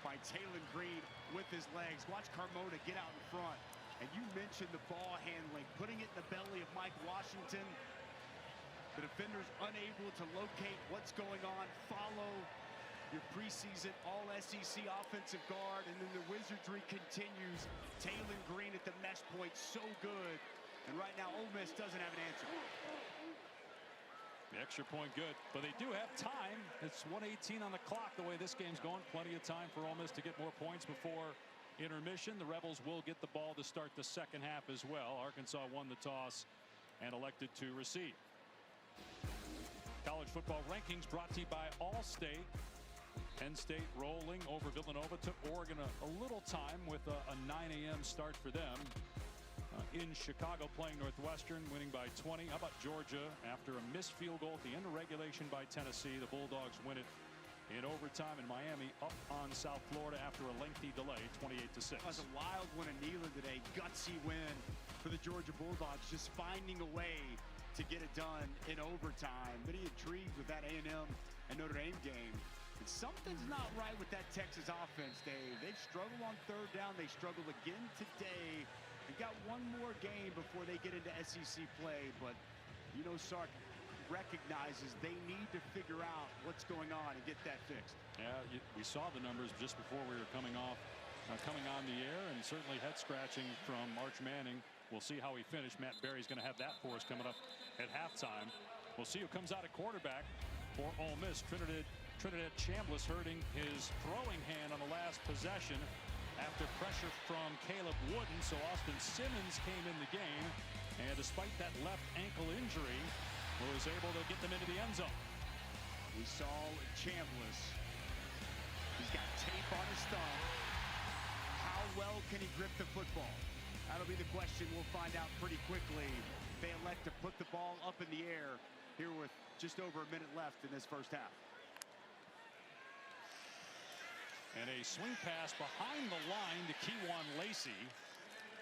by Taylor Green with his legs. Watch Carmona get out in front. And you mentioned the ball handling, putting it in the belly of Mike Washington. The defender's unable to locate what's going on. Follow your preseason all-SEC offensive guard, and then the wizardry continues. Taylor Green at the mesh point, so good. And right now, Ole Miss doesn't have an answer. The extra point good, but they do have time. It's 1:18 on the clock the way this game's going. Plenty of time for Ole Miss to get more points before intermission. The Rebels will get the ball to start the second half as well. Arkansas won the toss and elected to receive. College football rankings brought to you by Allstate. Penn State rolling over Villanova. Took Oregon a little time with a 9 a.m. start for them. In Chicago, playing Northwestern, winning by 20. How about Georgia after a missed field goal at the end of regulation by Tennessee? The Bulldogs win it in overtime, in Miami up on South Florida after a lengthy delay, 28-6. That was a wild one in Neyland today. Gutsy win for the Georgia Bulldogs, just finding a way to get it done in overtime. Pretty intrigued with that A&M and Notre Dame game. And something's not right with that Texas offense, Dave. They've struggled on third down. They struggled again today. They've got one more game before they get into SEC play, but you know Sark recognizes they need to figure out what's going on and get that fixed. Yeah, we saw the numbers just before we were coming on the air, and certainly head scratching from March Manning. We'll see how he finished. Matt Berry's going to have that for us coming up at halftime. We'll see who comes out at quarterback for Ole Miss. Trinidad Chambliss hurting his throwing hand on the last possession after pressure from Caleb Wooden. So Austin Simmons came in the game, and despite that left ankle injury, was able to get them into the end zone. We saw Chambliss. He's got tape on his thumb. How well can he grip the football? That'll be the question we'll find out pretty quickly. They elect to put the ball up in the air here with just over a minute left in this first half. And a swing pass behind the line to Kewan Lacey.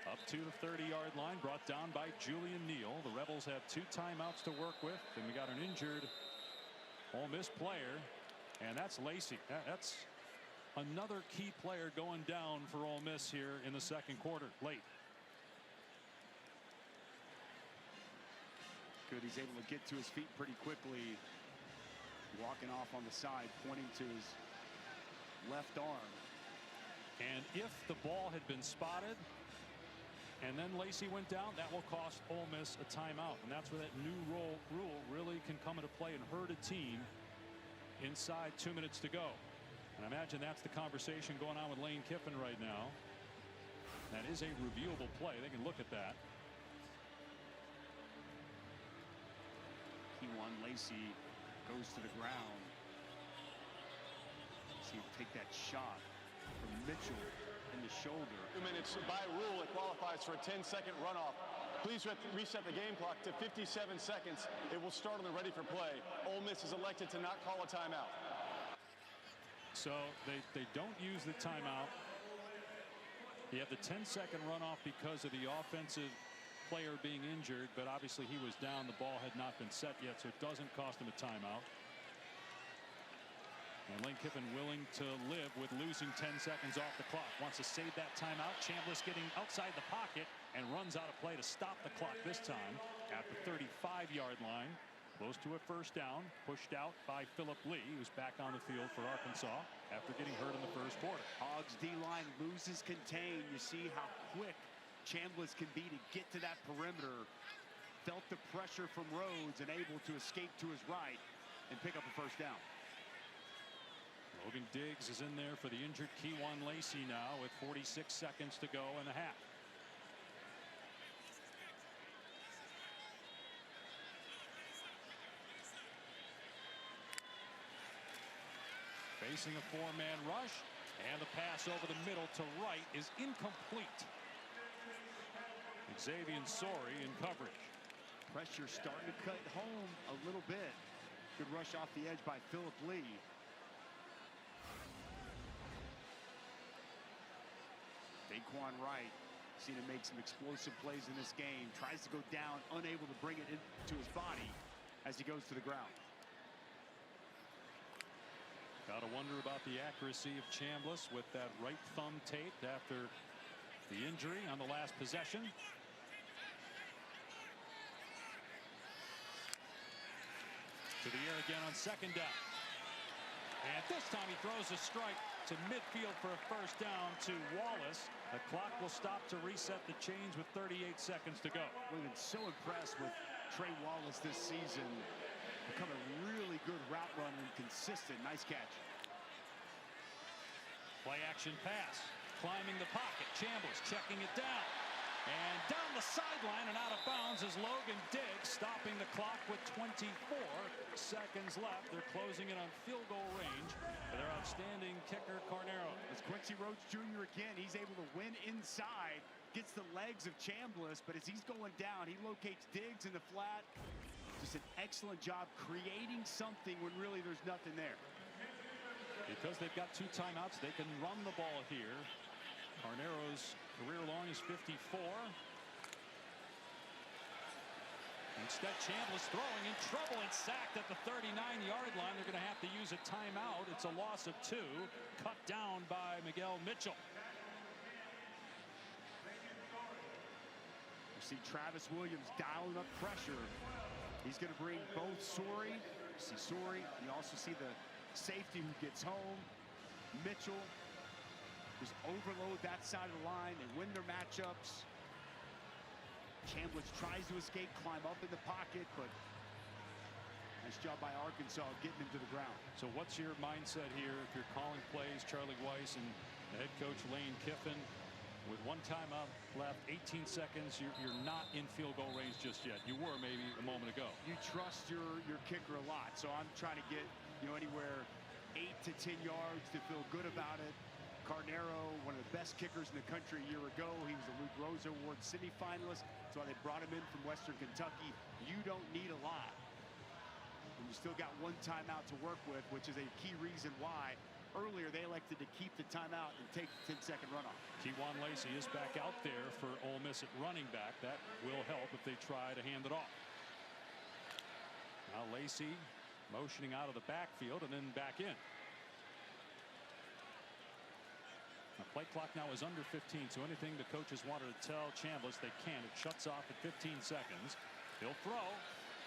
Up to the 30-yard line, brought down by Julian Neal. The Rebels have 2 timeouts to work with. And we got an injured Ole Miss player, and that's Lacey. That's another key player going down for Ole Miss here in the second quarter, late. Good, he's able to get to his feet pretty quickly. Walking off on the side, pointing to his left arm. And if the ball had been spotted and then Lacey went down, that will cost Ole Miss a timeout. And that's where that new rule really can come into play and hurt a team inside 2 minutes to go. And I imagine that's the conversation going on with Lane Kiffin right now. That is a reviewable play. They can look at that. Kewan Lacey goes to the ground. See him take that shot from Mitchell in the shoulder. 2 minutes. By rule, it qualifies for a 10-second runoff. Please reset the game clock to 57 seconds. It will start on the ready for play. Ole Miss is elected to not call a timeout. So they don't use the timeout. You have the 10-second runoff because of the offensive player being injured, but obviously he was down. The ball had not been set yet, so it doesn't cost him a timeout. And Lane Kiffin willing to live with losing 10 seconds off the clock. Wants to save that timeout. Chambliss getting outside the pocket and runs out of play to stop the clock this time at the 35-yard line. Close to a first down. Pushed out by Phillip Lee, who's back on the field for Arkansas after getting hurt in the first quarter. Hogs D-line loses contain. You see how quick Chambliss can be to get to that perimeter. Felt the pressure from Rhodes and able to escape to his right and pick up a first down. Logan Diggs is in there for the injured Kewan Lacey now with 46 seconds to go in the half. Facing a four-man rush, and the pass over the middle to right is incomplete. Xavier Sorey in coverage. Pressure starting to cut home a little bit. Good rush off the edge by Philip Lee. Daquan Wright seen him make some explosive plays in this game. Tries to go down, unable to bring it into his body as he goes to the ground. Gotta wonder about the accuracy of Chambliss with that right thumb taped after the injury on the last possession. To the air again on second down. And this time he throws a strike to midfield for a first down to Wallace. The clock will stop to reset the chains with 38 seconds to go. We've been so impressed with Trey Wallace this season. Become a really good route runner and consistent. Nice catch. Play action pass. Climbing the pocket. Chambliss checking it down. And down the sideline and out of bounds is Logan Diggs, stopping the clock with 24 seconds left. They're closing in on field goal range for their outstanding kicker, Carnero. As Quincy Rhodes Jr. again, he's able to win inside, gets the legs of Chambliss, but as he's going down, he locates Diggs in the flat. Just an excellent job creating something when really there's nothing there. Because they've got 2 timeouts, they can run the ball here. Carnero's career long is 54. Instead, Chambliss throwing in trouble and sacked at the 39-yard line. They're going to have to use a timeout. It's a loss of 2, cut down by Miguel Mitchell. You see Travis Williams dialing up pressure. He's going to bring both Sorey. You see Sorey. You also see the safety who gets home. Mitchell. Just overload that side of the line. They win their matchups. Chambliss tries to escape, climb up in the pocket, but nice job by Arkansas getting him to the ground. So what's your mindset here if you're calling plays, Charlie Weis and the head coach Lane Kiffin? With 1 timeout left, 18 seconds, you're not in field goal range just yet. You were maybe a moment ago. You trust your kicker a lot, so I'm trying to get anywhere 8 to 10 yards to feel good about it. Carnero, one of the best kickers in the country a year ago. He was a Luke Rosa Award semifinalist. That's why they brought him in from Western Kentucky. You don't need a lot. And you still got 1 timeout to work with, which is a key reason why earlier they elected to keep the timeout and take the 10-second runoff. Kewan Lacey is back out there for Ole Miss at running back. That will help if they try to hand it off. Now Lacey motioning out of the backfield and then back in. The play clock now is under 15, so anything the coaches wanted to tell Chambliss, they can. It shuts off at 15 seconds. He'll throw.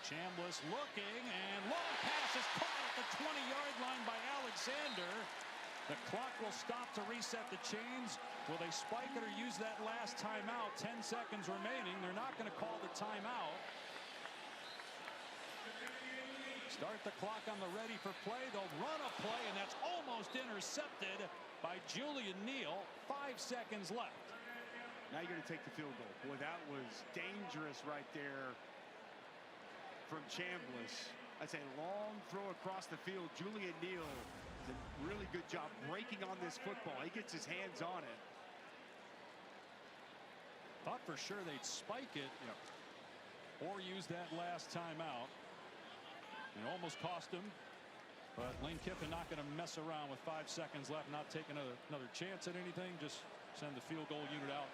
Chambliss looking, and long pass is caught at the 20-yard line by Alexander. The clock will stop to reset the chains. Will they spike it or use that last timeout? 10 seconds remaining. They're not going to call the timeout. Start the clock on the ready for play. They'll run a play, and that's almost intercepted by Julian Neal. 5 seconds left. Now you're going to take the field goal. Boy, that was dangerous right there from Chambliss. That's a long throw across the field. Julian Neal did a really good job breaking on this football. He gets his hands on it. Thought for sure they'd spike it or use that last timeout. It almost cost him. But Lane Kiffin not going to mess around with 5 seconds left, not taking another chance at anything. Just send the field goal unit out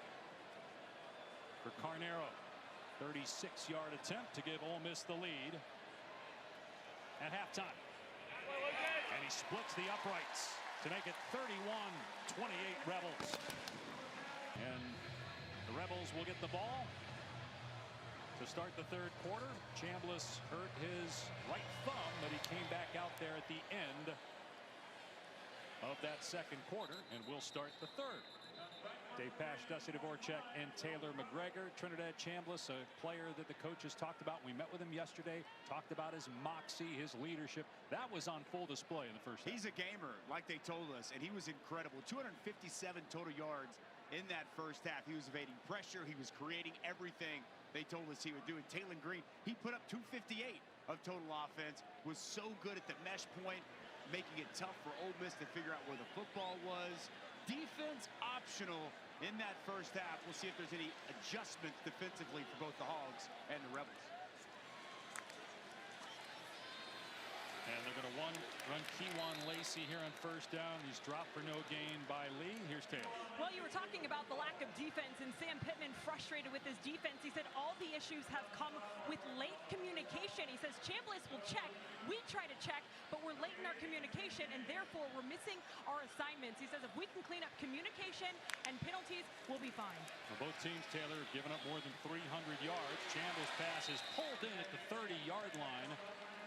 for Carnero. 36-yard attempt to give Ole Miss the lead at halftime. And he splits the uprights to make it 31-28 Rebels. And the Rebels will get the ball to start the 3rd quarter. Chambliss hurt his right thumb, but he came back out there at the end of that 2nd quarter, and we'll start the 3rd. Dave Pasch, Dusty Dvorak, and Taylor McGregor. Trinidad Chambliss, a player that the coaches talked about. We met with him yesterday, talked about his moxie, his leadership. That was on full display in the first half. He's a gamer, like they told us, and he was incredible. 257 total yards in that first half. He was evading pressure. He was creating everything they told us he would do. And Taylor Green, he put up 258 of total offense, was so good at the mesh point. making it tough for Ole Miss to figure out where the football was. Defense optional in that first half. We'll see if there's any adjustments defensively for both the Hogs and the Rebels. And they're going to run Kewan Lacey here on first down. He's dropped for no gain by Lee. Here's Taylor. Well, you were talking about the lack of defense, and Sam Pittman frustrated with his defense. He said all the issues have come with late communication. He says Chambliss will check. We try to check, but we're late in our communication, and therefore we're missing our assignments. He says if we can clean up communication and penalties, we'll be fine. Well, both teams, Taylor, have given up more than 300 yards. Chambliss pass is pulled in at the 30-yard line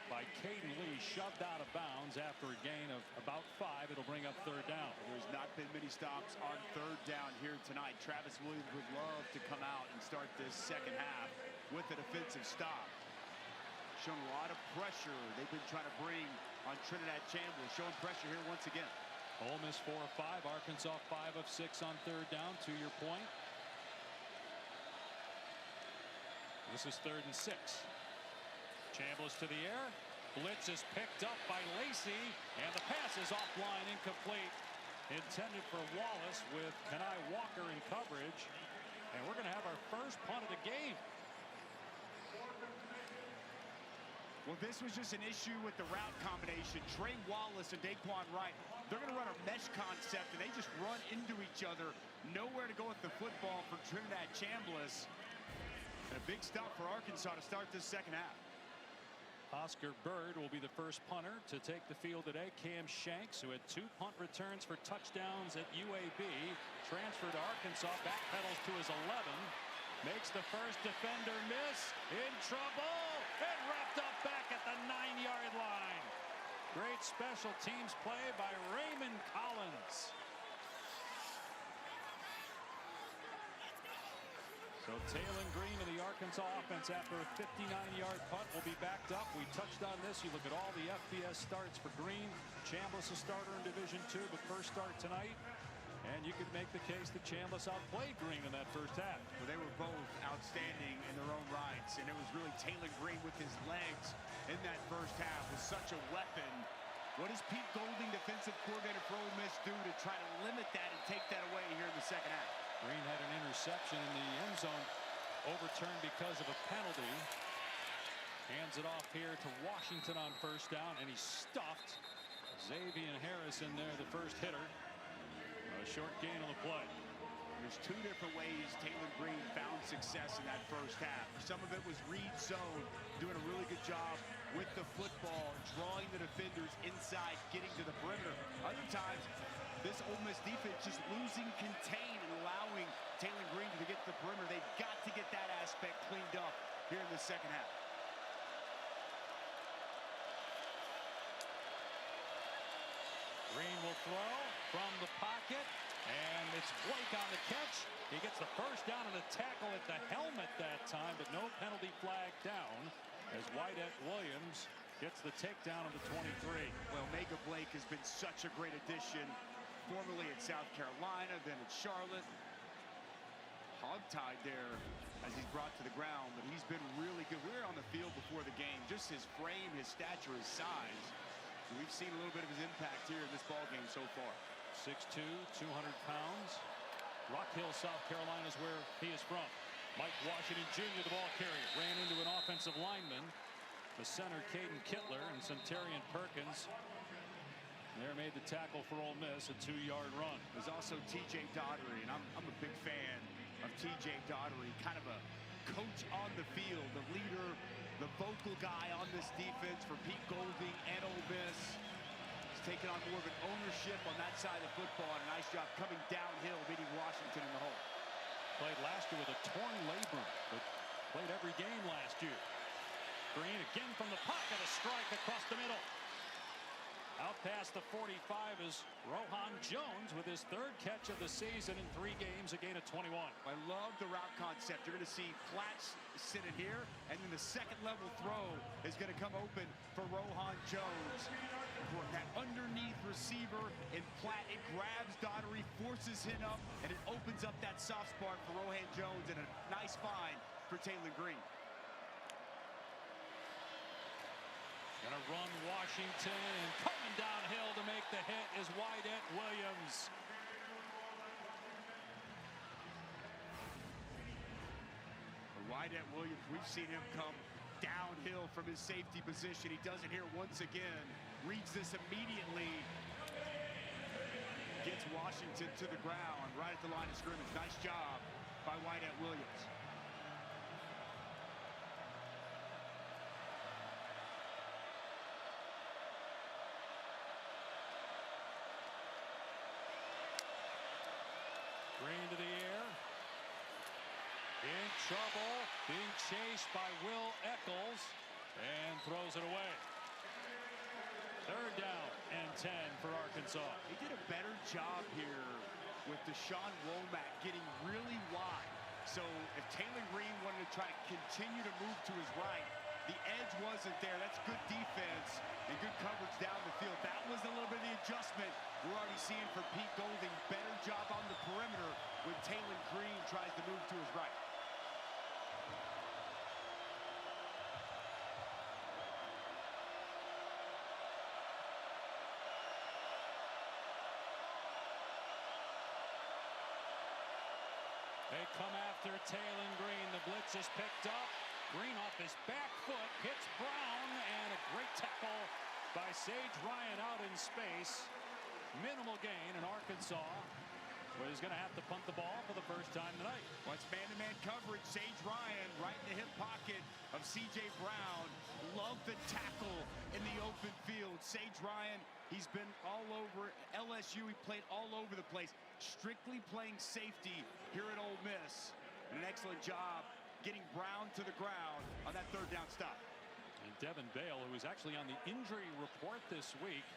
by Caden Lee, shoved out of bounds after a gain of about 5. It'll bring up third down. There's not been many stops on third down here tonight. Travis Williams would love to come out and start this second half with a defensive stop. Shown a lot of pressure they've been trying to bring on Trinidad Chambliss, showing pressure here once again. Ole Miss 4 of 5, Arkansas 5 of 6 on third down, to your point. This is 3rd and 6. Chambliss to the air. Blitz is picked up by Lacey, and the pass is offline, incomplete. Intended for Wallace with Kenai Walker in coverage. And we're going to have our first punt of the game. Well, this was just an issue with the route combination. Trey Wallace and Daquan Wright, they're going to run a mesh concept, and they just run into each other. Nowhere to go with the football for Trinidad Chambliss. And a big stop for Arkansas to start this second half. Oscar Bird will be the first punter to take the field today. Cam Shanks, who had 2 punt returns for touchdowns at UAB, transferred to Arkansas, backpedals to his 11, makes the first defender miss, in trouble, and wrapped up back at the 9-yard line. Great special teams play by Raymond Collins. So Taylor Green of the Arkansas offense after a 59-yard punt will be backed up. We touched on this. You look at all the FBS starts for Green. Chambliss a starter in Division II, but first start tonight. And you could make the case that Chambliss outplayed Green in that first half. Well, they were both outstanding in their own rights, and it was really Taylor Green with his legs in that first half was such a weapon. What does Pete Golding, defensive coordinator for Ole Miss, do to try to limit that and take that away here in the second half? Green had an interception in the end zone, overturned because of a penalty. Hands it off here to Washington on first down, and he stuffed Xavier Harris in there, the first hitter. A short gain on the play. There's 2 different ways Taylor Green found success in that first half. Some of it was read zone, doing a really good job with the football, drawing the defenders inside, getting to the perimeter. Other times, this Ole Miss defense just losing contain and allowing Taylor Green to get to the perimeter. They've got to get that aspect cleaned up here in the second half. Green will throw from the pocket, and it's Blake on the catch. He gets the first down on a tackle at the helmet that time, but no penalty flag down as Wydett Williams gets the takedown of the 23. Well, Mega Blake has been such a great addition, formerly at South Carolina, then at Charlotte. Hogtied there as he's brought to the ground, but he's been really good. We were on the field before the game. Just his frame, his stature, his size. We've seen a little bit of his impact here in this ballgame so far. 6'2", 200 pounds. Rock Hill, South Carolina is where he is from. Mike Washington Jr., the ball carrier, ran into an offensive lineman. The center, Caden Kittler, and Centurion Perkins there made the tackle for Ole Miss, a 2-yard run. There's also T.J. Daugherty, and I'm a big fan of T.J. Daugherty, kind of a coach on the field, the leader, the vocal guy on this defense for Pete Golding and Ole Miss. He's taking on more of an ownership on that side of the football, and a nice job coming downhill, beating Washington in the hole. Played last year with a torn labrum, but played every game last year. Green again from the pocket, a strike across the middle. Out past the 45 is Rohan Jones with his 3rd catch of the season in 3 games, a gain of 21. I love the route concept. You're going to see Platts sitting here, and then the second level throw is going to come open for Rohan Jones. For that underneath receiver in Platt, it grabs Daugherty, forces him up, and it opens up that soft spot for Rohan Jones, and a nice find for Taylor Green. Gonna run Washington, and coming downhill to make the hit is Wyatt Williams. Wyatt Williams, we've seen him come downhill from his safety position. He does it here once again. Reads this immediately. Gets Washington to the ground right at the line of scrimmage. Nice job by Wyatt Williams. Green to the air. In trouble, being chased by Will Eccles, and throws it away. Third down and 10 for Arkansas. He did a better job here with Deshaun Womack getting really wide. So if Taylor Green wanted to try to continue to move to his right, the edge wasn't there. That's good defense and good coverage down the field. That was a little bit of the adjustment we're already seeing for Pete Golding. Better job on the perimeter when Taylor Green tries to move to his right. They come after Taylor Green. The blitz is picked up. Green off his back foot, hits Brown, and a great tackle by Sage Ryan out in space. Minimal gain, in Arkansas was going to have to punt the ball for the first time tonight. Once man-to-man coverage, Sage Ryan right in the hip pocket of C.J. Brown. Love the tackle in the open field. Sage Ryan, he's been all over LSU. He played all over the place. Strictly playing safety here at Ole Miss. And an excellent job getting Brown to the ground on that third down stop. And Devin Bale, who was actually on the injury report this week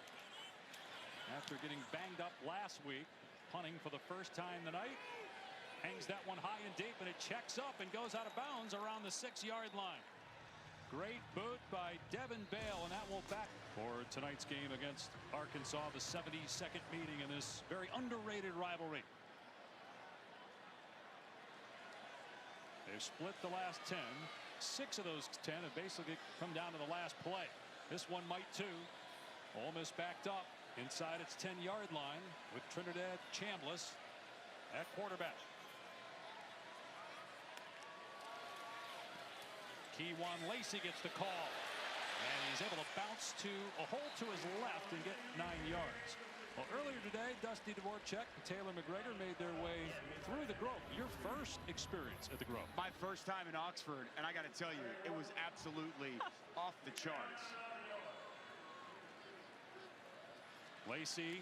after getting banged up last week, punting for the first time tonight, hangs that one high and deep, and it checks up and goes out of bounds around the 6-yard line. Great boot by Devin Bale, and that will back for tonight's game against Arkansas, the 72nd meeting in this very underrated rivalry. They've split the last 10. 6 of those 10 have basically come down to the last play. This one might too. Ole Miss backed up inside its 10-yard line with Trinidad Chambliss at quarterback. Keywan Lacey gets the call, and he's able to bounce to a hole to his left and get 9 yards. Well, earlier today, Dusty Dvorak and Taylor McGregor made their way through the Grove. Your first experience at the Grove. My first time in Oxford, and I got to tell you, it was absolutely off the charts. Lacey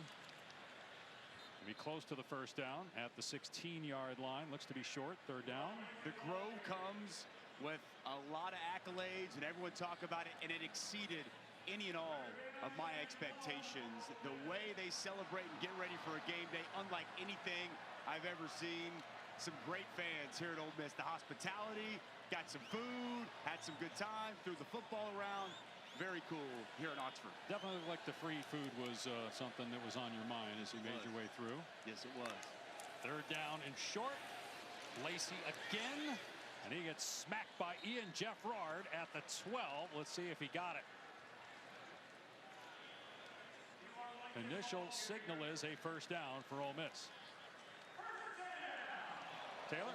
will be close to the first down at the 16-yard line. Looks to be short. Third down. The Grove comes with a lot of accolades, and everyone talk about it, and it exceeded any and all of my expectations. The way they celebrate and get ready for a game day, unlike anything I've ever seen. Some great fans here at Ole Miss. The hospitality, got some food, had some good time, threw the football around. Very cool here in Oxford. Definitely like the free food was something that was on your mind as you made your way through. Yes, it was. Third down and short. Lacey again, and he gets smacked by Ian Jeffrard at the 12. Let's see if he got it. Initial signal is a first down for Ole Miss. Taylor?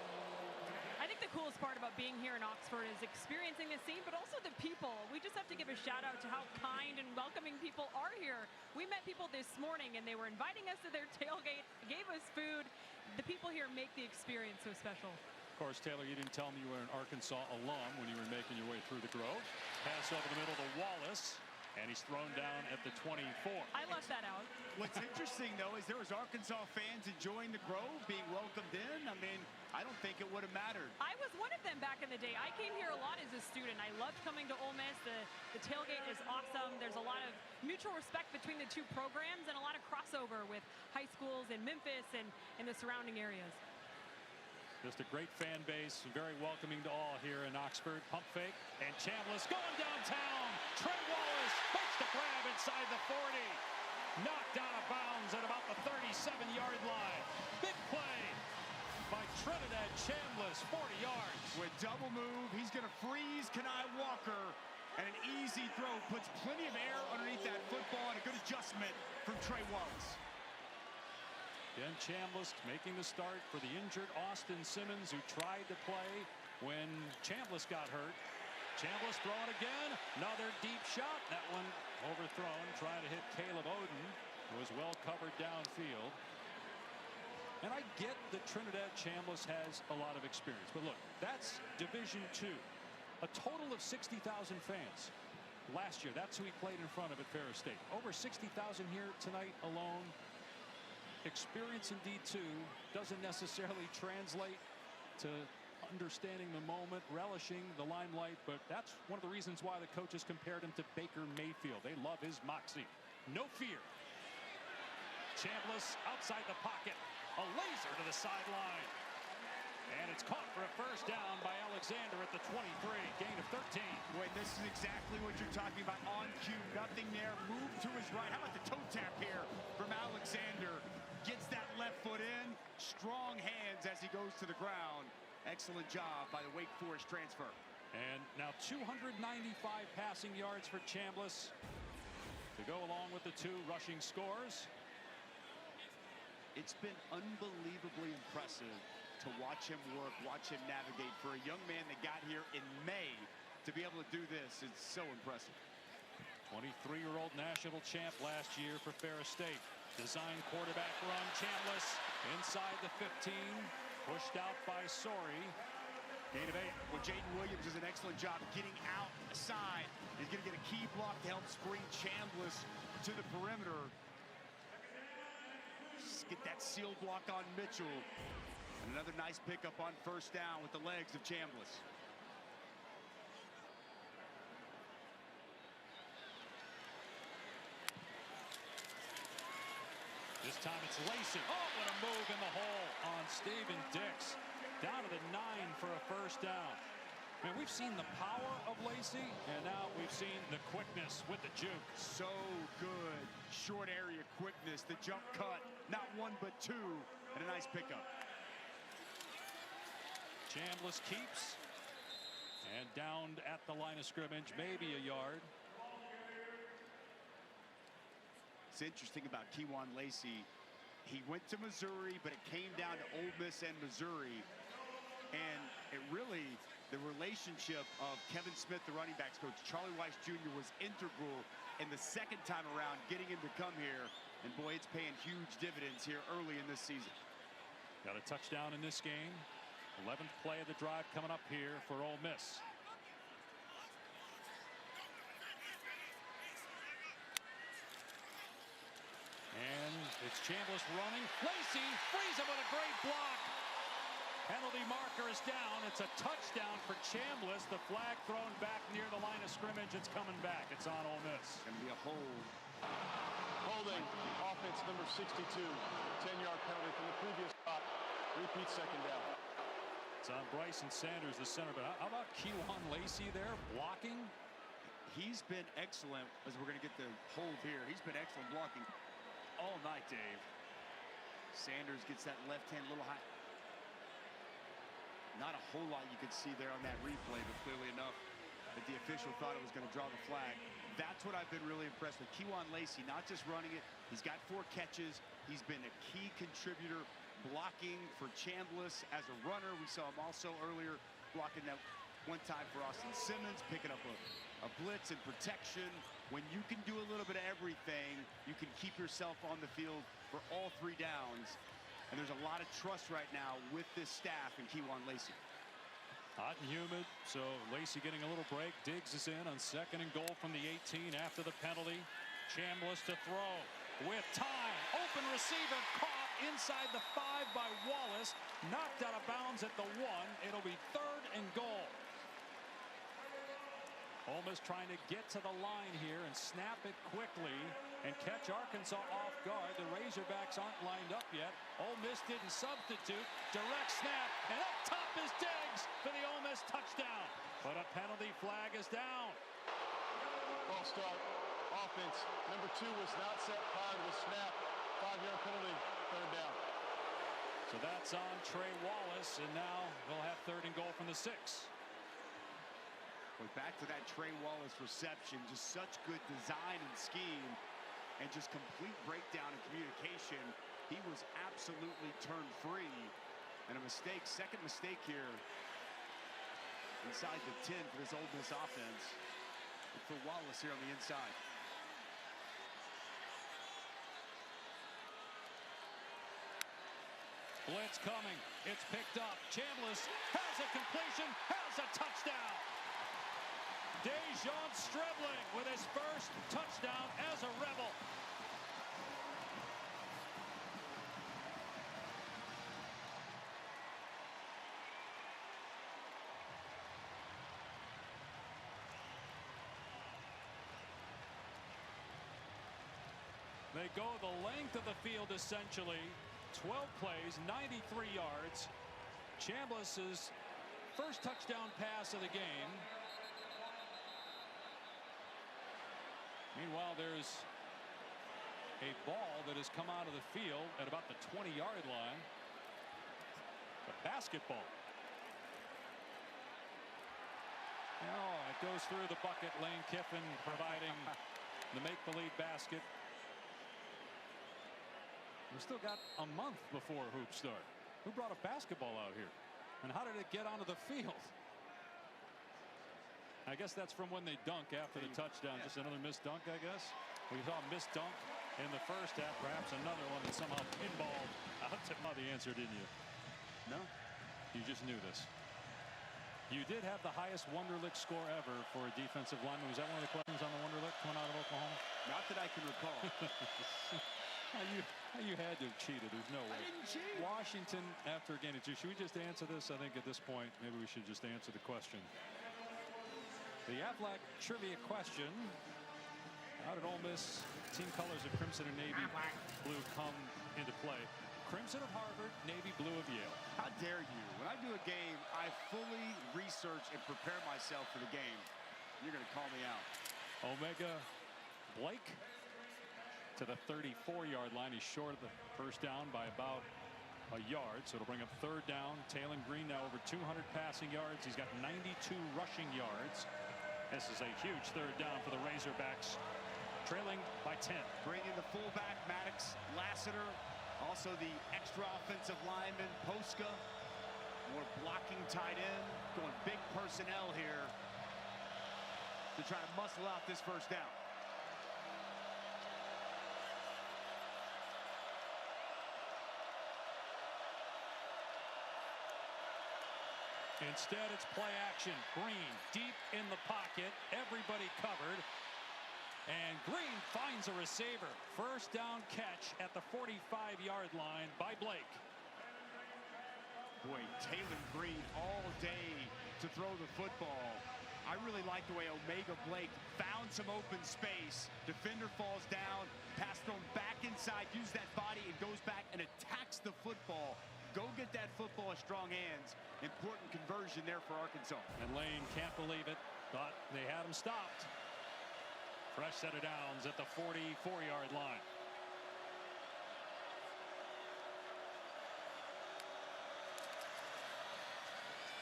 I think the coolest part about being here in Oxford is experiencing the scene, but also the people. We just have to give a shout out to how kind and welcoming people are here. We met people this morning, and they were inviting us to their tailgate, gave us food. The people here make the experience so special. Of course, Taylor, you didn't tell me you were an Arkansas alum when you were making your way through the Grove. Pass over the middle to Wallace, and he's thrown down at the 24. I left that out. What's interesting, though, is there was Arkansas fans enjoying the Grove, being welcomed in. I mean, I don't think it would have mattered. I was one of them back in the day. I came here a lot as a student. I loved coming to Ole Miss. The tailgate is awesome. There's a lot of mutual respect between the two programs and a lot of crossover with high schools in Memphis and in the surrounding areas. Just a great fan base, very welcoming to all here in Oxford. Pump fake, and Chambliss going downtown. Trey Wallace makes the grab inside the 40. Knocked out of bounds at about the 37-yard line. Big play by Trinidad Chambliss, 40 yards. With double move, he's going to freeze Kenai Walker And an easy throw puts plenty of air underneath that football, and a good adjustment from Trey Wallace. Again, Chambliss making the start for the injured Austin Simmons, who tried to play when Chambliss got hurt. Chambliss throwing again. Another deep shot. That one overthrown, trying to hit Caleb Oden, who was well covered downfield. And I get that Trinidad Chambliss has a lot of experience, but look, that's Division II. A total of 60,000 fans. Last year, that's who he played in front of at Ferris State. Over 60,000 here tonight alone. Experience in D2 doesn't necessarily translate to understanding the moment, relishing the limelight, but that's one of the reasons why the coaches compared him to Baker Mayfield. They love his moxie. No fear. Chambliss outside the pocket. A laser to the sideline. And it's caught for a first down by Alexander at the 23. Gain of 13. Boy, this is exactly what you're talking about. On cue, nothing there. Move to his right. How about the toe tap here from Alexander? Gets that left foot in. Strong hands as he goes to the ground. Excellent job by the Wake Forest transfer. And now 295 passing yards for Chambliss to go along with the 2 rushing scores. It's been unbelievably impressive to watch him work, watch him navigate. For a young man that got here in May, to be able to do this, it's so impressive. 23-year-old national champ last year for Ferris State. Design quarterback run. Chambliss inside the 15. Pushed out by Sori. Gain of 8. Well, Jaden Williams does an excellent job getting outside. He's going to get a key block to help screen Chambliss to the perimeter. Just get that seal block on Mitchell. And another nice pickup on first down with the legs of Chambliss. This time it's Lacey. Oh, what a move in the hole on Steven Dix. Down to the 9 for a first down. Man, we've seen the power of Lacey, and now we've seen the quickness with the juke. So good. Short area quickness, the jump cut. Not 1 but 2. And a nice pickup. Chambliss keeps. And down at the line of scrimmage, maybe a yard. It's interesting about Kejuan Lacey. He went to Missouri, but it came down to Ole Miss and Missouri. And it really, the relationship of Kevin Smith, the running backs coach, Charlie Weiss Jr. was integral in the second time around getting him to come here. And boy, it's paying huge dividends here early in this season. Got a touchdown in this game. 11th play of the drive coming up here for Ole Miss. And it's Chambliss running. Lacey frees him with a great block. Penalty marker is down. It's a touchdown for Chambliss. The flag thrown back near the line of scrimmage. It's coming back. It's on Ole Miss. Going to be a hold. Holding, offense number 62. 10-yard penalty from the previous stop. Repeat second down. It's on Bryson Sanders, the center. But how about Kejuan Lacey there blocking? He's been excellent, as we're going to get the hold here. He's been excellent blocking all night, Dave. Sanders gets that left hand a little high. Not a whole lot you could see there on that replay, but clearly enough that the official thought it was going to draw the flag. That's what I've been really impressed with. Kejuan Lacey, not just running it. He's got 4 catches. He's been a key contributor blocking for Chambliss as a runner. We saw him also earlier blocking that one time for Austin Simmons, picking up a blitz and protection. When you can do a little bit of everything, you can keep yourself on the field for all 3 downs. And there's a lot of trust right now with this staff and Kejuan Lacey. Hot and humid, so Lacey getting a little break. Diggs is in on 2nd and goal from the 18 after the penalty. Chambliss to throw with time. Open receiver caught inside the 5 by Wallace. Knocked out of bounds at the 1. It'll be 3rd and goal. Ole Miss trying to get to the line here and snap it quickly and catch Arkansas off guard. The Razorbacks aren't lined up yet. Ole Miss didn't substitute. Direct snap, and up top is Diggs for the Ole Miss touchdown. But a penalty flag is down. Ball start. Offense number 2 was not set prior to the snap. 5-yard penalty. 3rd down. So that's on Trey Wallace, and now they'll have 3rd and goal from the 6. But back to that Trey Wallace reception, just such good design and scheme, and just complete breakdown in communication. He was absolutely turned free, and a mistake, second mistake here inside the 10 for this Ole Miss offense. And for Wallace here on the inside. Blitz coming. It's picked up. Chambliss has a completion, has a touchdown. Dejon Strebling with his first touchdown as a Rebel. They go the length of the field essentially. 12 plays, 93 yards. Chambliss's first touchdown pass of the game. Meanwhile, there's a ball that has come out of the field at about the 20-yard line. A basketball. Oh, it goes through the bucket. Lane Kiffin providing the make-believe basket. We still got a month before hoops start. Who brought a basketball out here? And how did it get onto the field? I guess that's from when they dunk after the touchdown. Just another missed dunk, I guess. We saw a missed dunk in the first half. Perhaps another one that somehow pinballed out to the answer, didn't you? No. You just knew this. You did have the highest Wonderlic score ever for a defensive lineman. Was that one of the questions on the Wonderlic coming out of Oklahoma? Not that I can recall. You had to have cheated. There's no way. I didn't cheat. Washington after a game. Should we just answer this? I think at this point, maybe we should just answer the question. The Aflac trivia question. How did Ole Miss team colors of crimson and navy blue come into play? Crimson of Harvard, navy blue of Yale. How dare you? When I do a game, I fully research and prepare myself for the game. You're going to call me out. Omega Blake to the 34-yard line. He's short of the first down by about a yard, so it'll bring up third down. Taylon Green now over 200 passing yards. He's got 92 rushing yards. This is a huge third down for the Razorbacks, trailing by 10. Bringing the fullback, Maddox, Lassiter, also the extra offensive lineman, Posca. More blocking tight end, going big personnel here to try to muscle out this first down. Instead, it's play action. Green deep in the pocket. Everybody covered. And Green finds a receiver. First down catch at the 45-yard line by Blake. Boy, Taylon Green all day to throw the football. I really like the way Omega Blake found some open space. Defender falls down. Pass thrown back inside. Use that body and goes back and attacks the football. Go get that football with strong hands. Important conversion there for Arkansas. And Lane can't believe it. Thought they had him stopped. Fresh set of downs at the 44-yard line.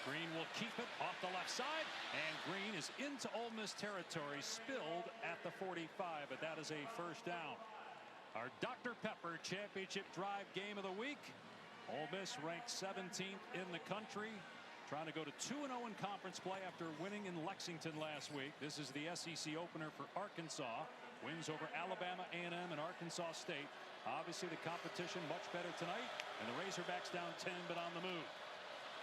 Green will keep it off the left side. And Green is into Ole Miss territory. Spilled at the 45, but that is a first down. Our Dr. Pepper Championship Drive game of the week. Ole Miss ranked 17th in the country, trying to go to 2-0 in conference play after winning in Lexington last week. This is the SEC opener for Arkansas. Wins over Alabama, A&M, and Arkansas State. Obviously, the competition much better tonight, and the Razorbacks down 10, but on the move.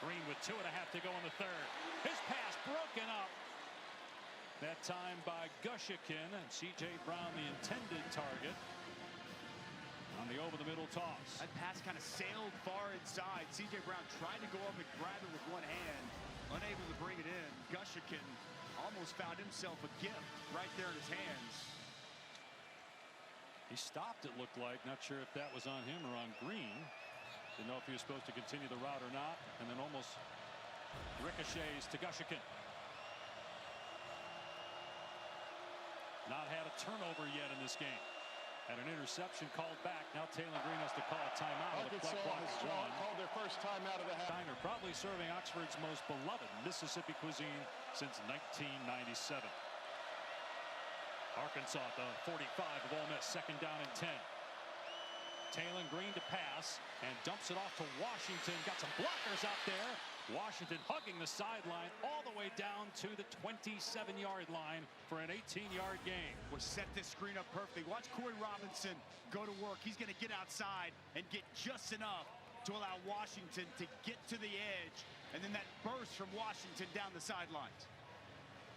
Green with 2.5 to go in the third. His pass broken up. That time by Gushikin, and C.J. Brown, the intended target. On the over-the-middle toss. That pass kind of sailed far inside. C.J. Brown tried to go up and grab it with one hand. Unable to bring it in. Gushikin almost found himself a gift right there in his hands. He stopped, it looked like. Not sure if that was on him or on Green. Didn't know if he was supposed to continue the route or not. And then almost ricochets to Gushikin. Not had a turnover yet in this game. And an interception called back. Now Taylor Green has to call a timeout. Arkansas has called their first timeout of the half. Steiner probably serving Oxford's most beloved Mississippi cuisine since 1997. Arkansas at the 45 of Ole Miss, second down and 10. Taylor Green to pass and dumps it off to Washington. Got some blockers out there. Washington hugging the sideline all the way down to the 27-yard line for an 18-yard gain. Was set this screen up perfectly. Watch Corey Robinson go to work. He's going to get outside and get just enough to allow Washington to get to the edge. And then that burst from Washington down the sidelines.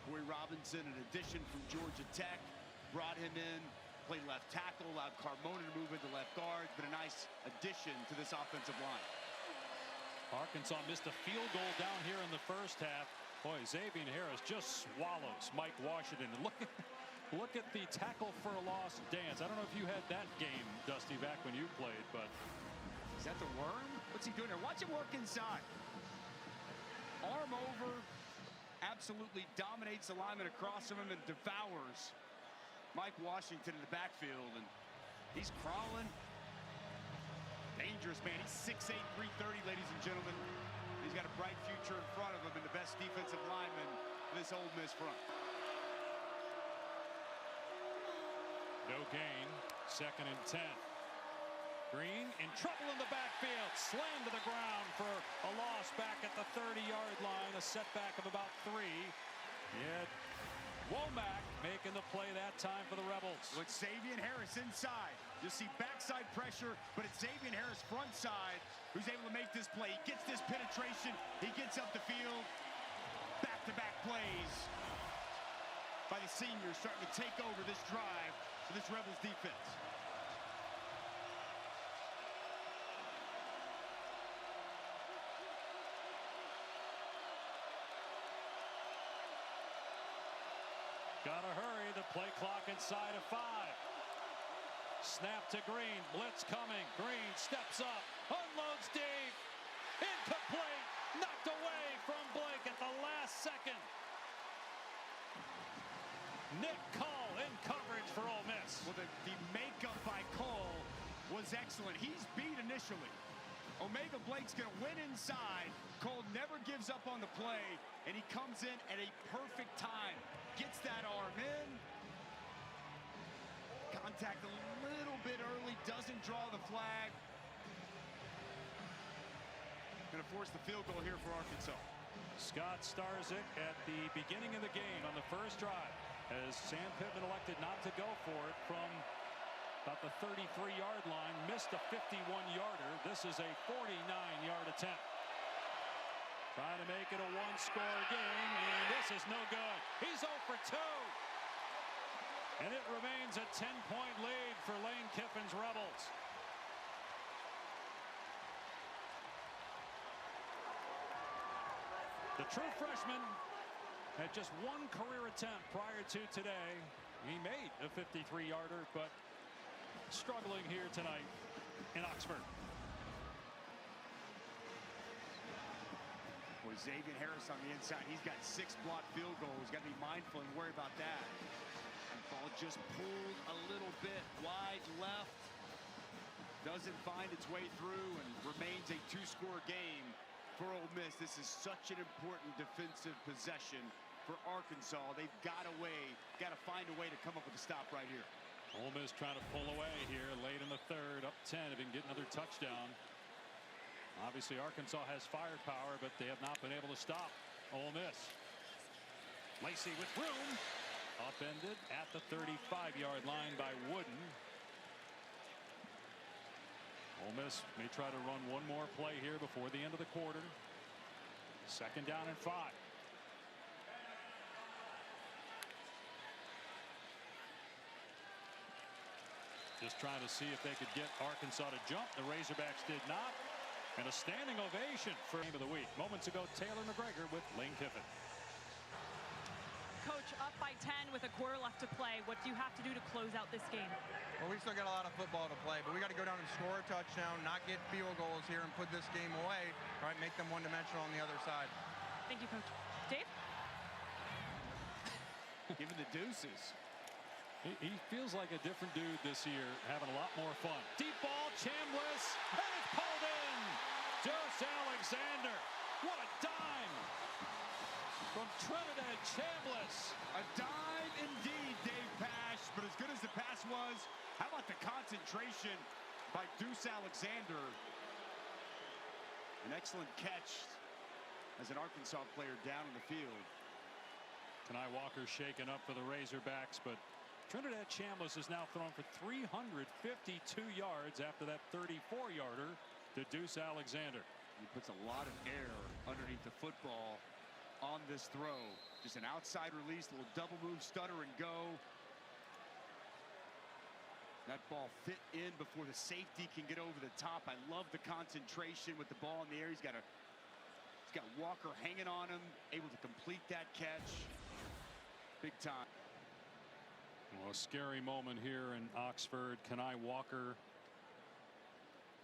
Corey Robinson, an addition from Georgia Tech, brought him in, played left tackle, allowed Carmona to move into left guard. But a nice addition to this offensive line. Arkansas missed a field goal down here in the first half. Boy, Xavier Harris just swallows Mike Washington. And look at the tackle for a loss dance. I don't know if you had that game, Dusty, back when you played, but is that the worm? What's he doing there? Watch him work inside. Arm over, absolutely dominates the lineman across from him and devours Mike Washington in the backfield. And he's crawling. Dangerous man. He's 6'8", 330, ladies and gentlemen. He's got a bright future in front of him and the best defensive lineman in this Ole Miss front. No gain. Second and 10. Green in trouble in the backfield. Slammed to the ground for a loss back at the 30-yard line. A setback of about 3. Yet Womack making the play that time for the Rebels. Look, Xavier Harris inside. You see backside pressure, but it's Xavier Harris front side who's able to make this play. He gets this penetration. He gets up the field. Back-to-back plays by the seniors starting to take over this drive for this Rebels defense. Gotta hurry. The play clock inside of 5. Snap to Green. Blitz coming. Green steps up. Unloads deep. Incomplete. Knocked away from Blake at the last second. Nick Cole in coverage for Ole Miss. Well, the makeup by Cole was excellent. He's beat initially. Omega Blake's going to win inside. Cole never gives up on the play, and he comes in at a perfect time. Gets that arm in. Contact a little bit early, doesn't draw the flag. Going to force the field goal here for Arkansas. Scott Starzik at the beginning of the game on the first drive as Sam Pittman elected not to go for it from about the 33-yard line. Missed a 51-yarder. This is a 49-yard attempt. Trying to make it a one-score game, and this is no good. He's 0 for 2. And it remains a 10-point lead for Lane Kiffin's Rebels. The true freshman had just one career attempt prior to today. He made a 53-yarder, but struggling here tonight in Oxford. With Xavier Harris on the inside, he's got 6 blocked field goals. Got to be mindful and worry about that. And ball just pulled a little bit wide left. Doesn't find its way through and remains a 2-score game for Ole Miss. This is such an important defensive possession for Arkansas. They've got to find a way to come up with a stop right here. Ole Miss trying to pull away here late in the third, up 10 if they can get another touchdown. Obviously, Arkansas has firepower, but they have not been able to stop Ole Miss. Lacey with room. Upended at the 35-yard line by Wooden. Ole Miss may try to run one more play here before the end of the quarter. Second down and 5. Just trying to see if they could get Arkansas to jump. The Razorbacks did not. And a standing ovation for game of the week. Moments ago, Taylor McGregor with Lane Kiffin. Coach, up by 10 with a quarter left to play. What do you have to do to close out this game? Well, we still got a lot of football to play, but we got to go down and score a touchdown, not get field goals here, and put this game away, right? Make them one-dimensional on the other side. Thank you, Coach. Dave? Giving the deuces. He feels like a different dude this year, having a lot more fun. Deep ball, Chambliss, and it's pulled in. Deuce Alexander, what a dime from Trinidad Chambliss. A dime indeed, Dave Pash, but as good as the pass was, how about the concentration by Deuce Alexander? An excellent catch as an Arkansas player down in the field. Kenai Walker shaken up for the Razorbacks, but Trinidad Chambliss has now thrown for 352 yards after that 34-yarder to Deuce Alexander. He puts a lot of air underneath the football on this throw. Just an outside release, a little double move, stutter and go. That ball fit in before the safety can get over the top. I love the concentration with the ball in the air. He's got Walker hanging on him, able to complete that catch. Big time. Well, a scary moment here in Oxford. Kenai Walker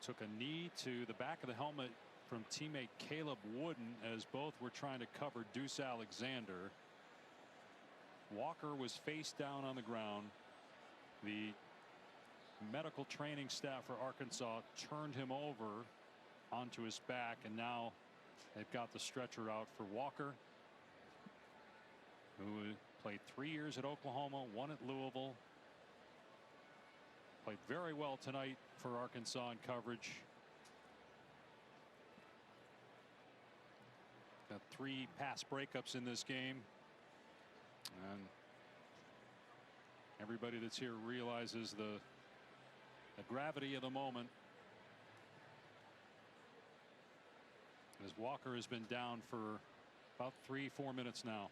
took a knee to the back of the helmet from teammate Caleb Wooden as both were trying to cover Deuce Alexander. Walker was face down on the ground. The medical training staff for Arkansas turned him over onto his back, and now they've got the stretcher out for Walker, who played 3 years at Oklahoma, 1 at Louisville. Played very well tonight for Arkansas in coverage. Got 3 pass breakups in this game. And everybody that's here realizes the gravity of the moment, as Walker has been down for about 3-4 minutes now.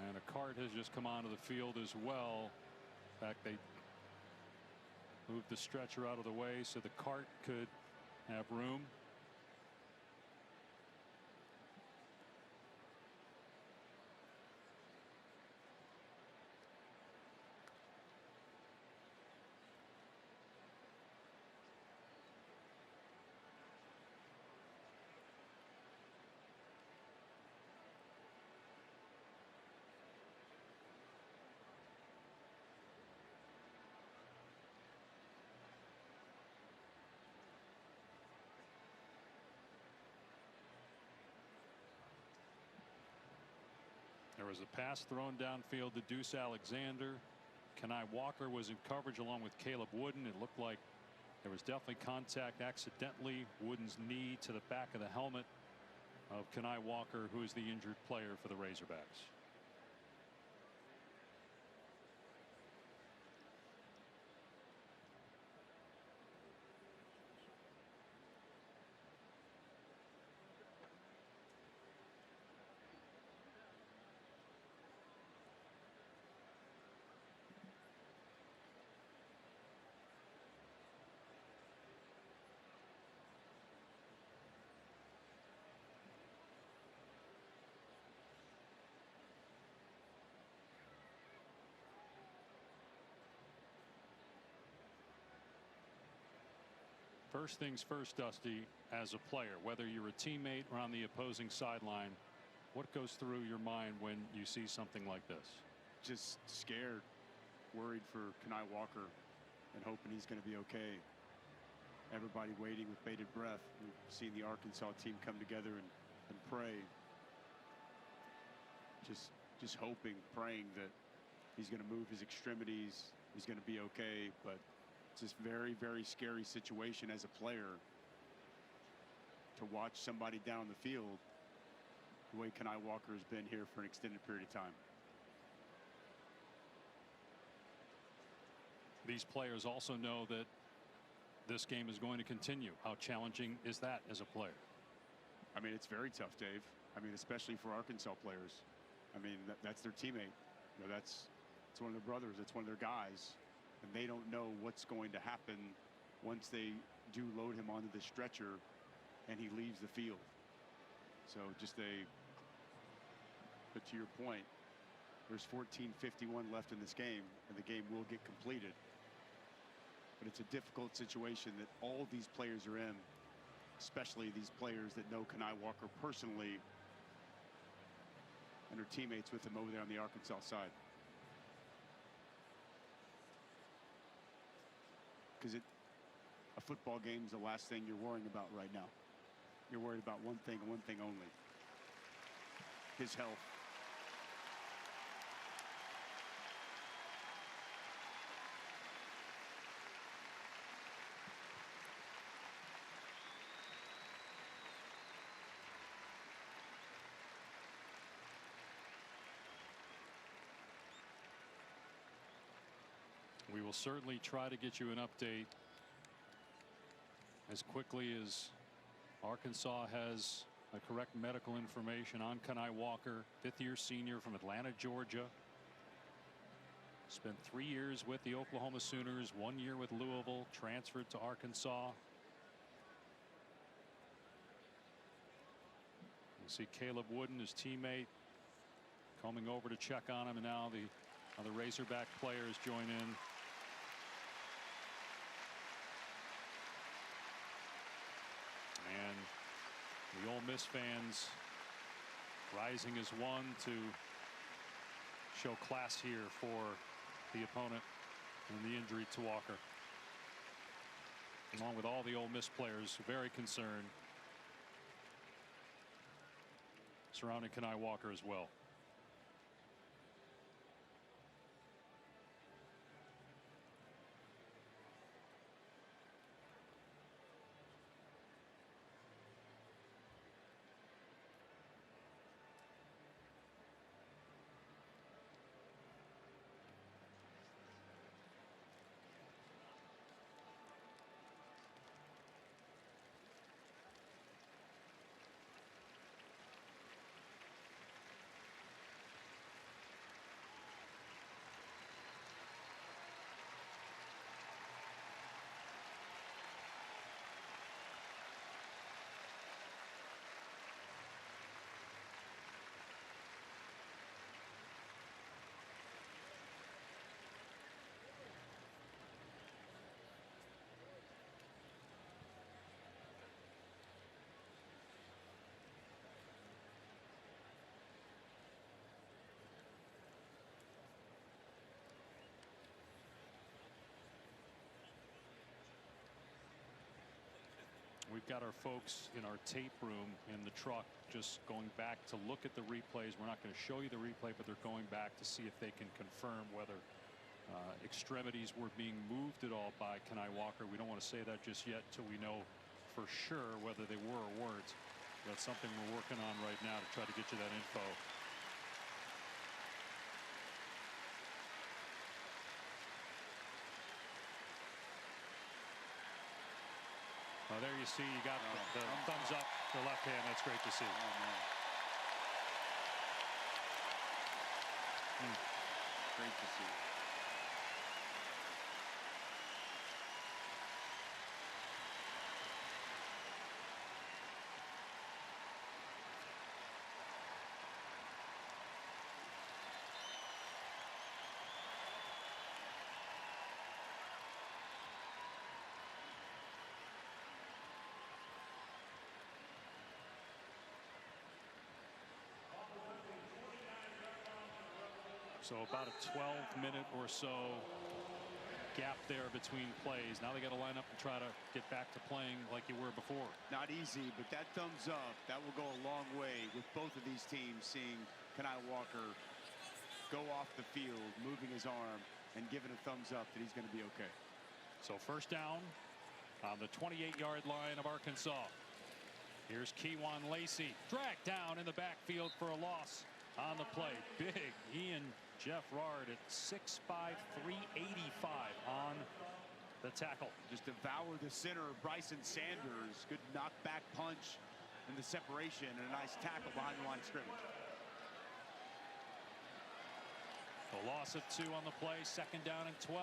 And a cart has just come onto the field as well. In fact, they moved the stretcher out of the way so the cart could have room. There was a pass thrown downfield to Deuce Alexander. Kenai Walker was in coverage along with Caleb Wooden. It looked like there was definitely contact accidentally. Wooden's knee to the back of the helmet of Kenai Walker, who is the injured player for the Razorbacks. First things first, Dusty, as a player, whether you're a teammate or on the opposing sideline, what goes through your mind when you see something like this? Just scared, worried for Kenai Walker and hoping he's going to be okay. Everybody waiting with bated breath. We've seen the Arkansas team come together and pray. Just hoping, praying that he's going to move his extremities, he's going to be okay, but it's this very, very scary situation as a player to watch somebody down the field the way Kenai Walker has been here for an extended period of time. these players also know that this game is going to continue. How challenging is that as a player? I mean, it's very tough, Dave. I mean, especially for Arkansas players. I mean, that's their teammate. You know, it's one of their brothers. It's one of their guys. And they don't know what's going to happen once they do load him onto the stretcher and he leaves the field. So but to your point, there's 14:51 left in this game, and the game will get completed. But it's a difficult situation that all these players are in, especially these players that know Kenai Walker personally and are teammates with him over there on the Arkansas side. Because a football game is the last thing you're worrying about right now. You're worried about one thing and one thing only: his health. We will certainly try to get you an update as quickly as Arkansas has the correct medical information on Kenai Walker, fifth-year senior from Atlanta, Georgia. Spent 3 years with the Oklahoma Sooners, 1 year with Louisville, transferred to Arkansas. You see Caleb Wooden, his teammate, coming over to check on him, and now the other Razorback players join in. And the Ole Miss fans rising as one to show class here for the opponent and the injury to Walker. Along with all the Ole Miss players very concerned surrounding Kenai Walker as well. We've got our folks in our tape room in the truck just going back to look at the replays. We're not going to show you the replay, but they're going back to see if they can confirm whether extremities were being moved at all by Kenai Walker. We don't want to say that just yet till we know for sure whether they were or weren't. That's something we're working on right now to try to get you that info. There you see, you got the thumbs up, the left hand. That's great to see. Great to see. So about a 12-minute or so gap there between plays. Now they got to line up and try to get back to playing like you were before. Not easy, but that thumbs up, that will go a long way with both of these teams seeing Kenai Walker go off the field, moving his arm, and giving a thumbs up that he's going to be okay. So first down on the 28-yard line of Arkansas. Here's Kewan Lacey, dragged down in the backfield for a loss on the play. Big Ian Jeff Rard at 6'5", 385 on the tackle. Just devour the center of Bryson Sanders. Good knockback punch in the separation and a nice tackle behind the line of scrimmage. A loss of 2 on the play, 2nd down and 12.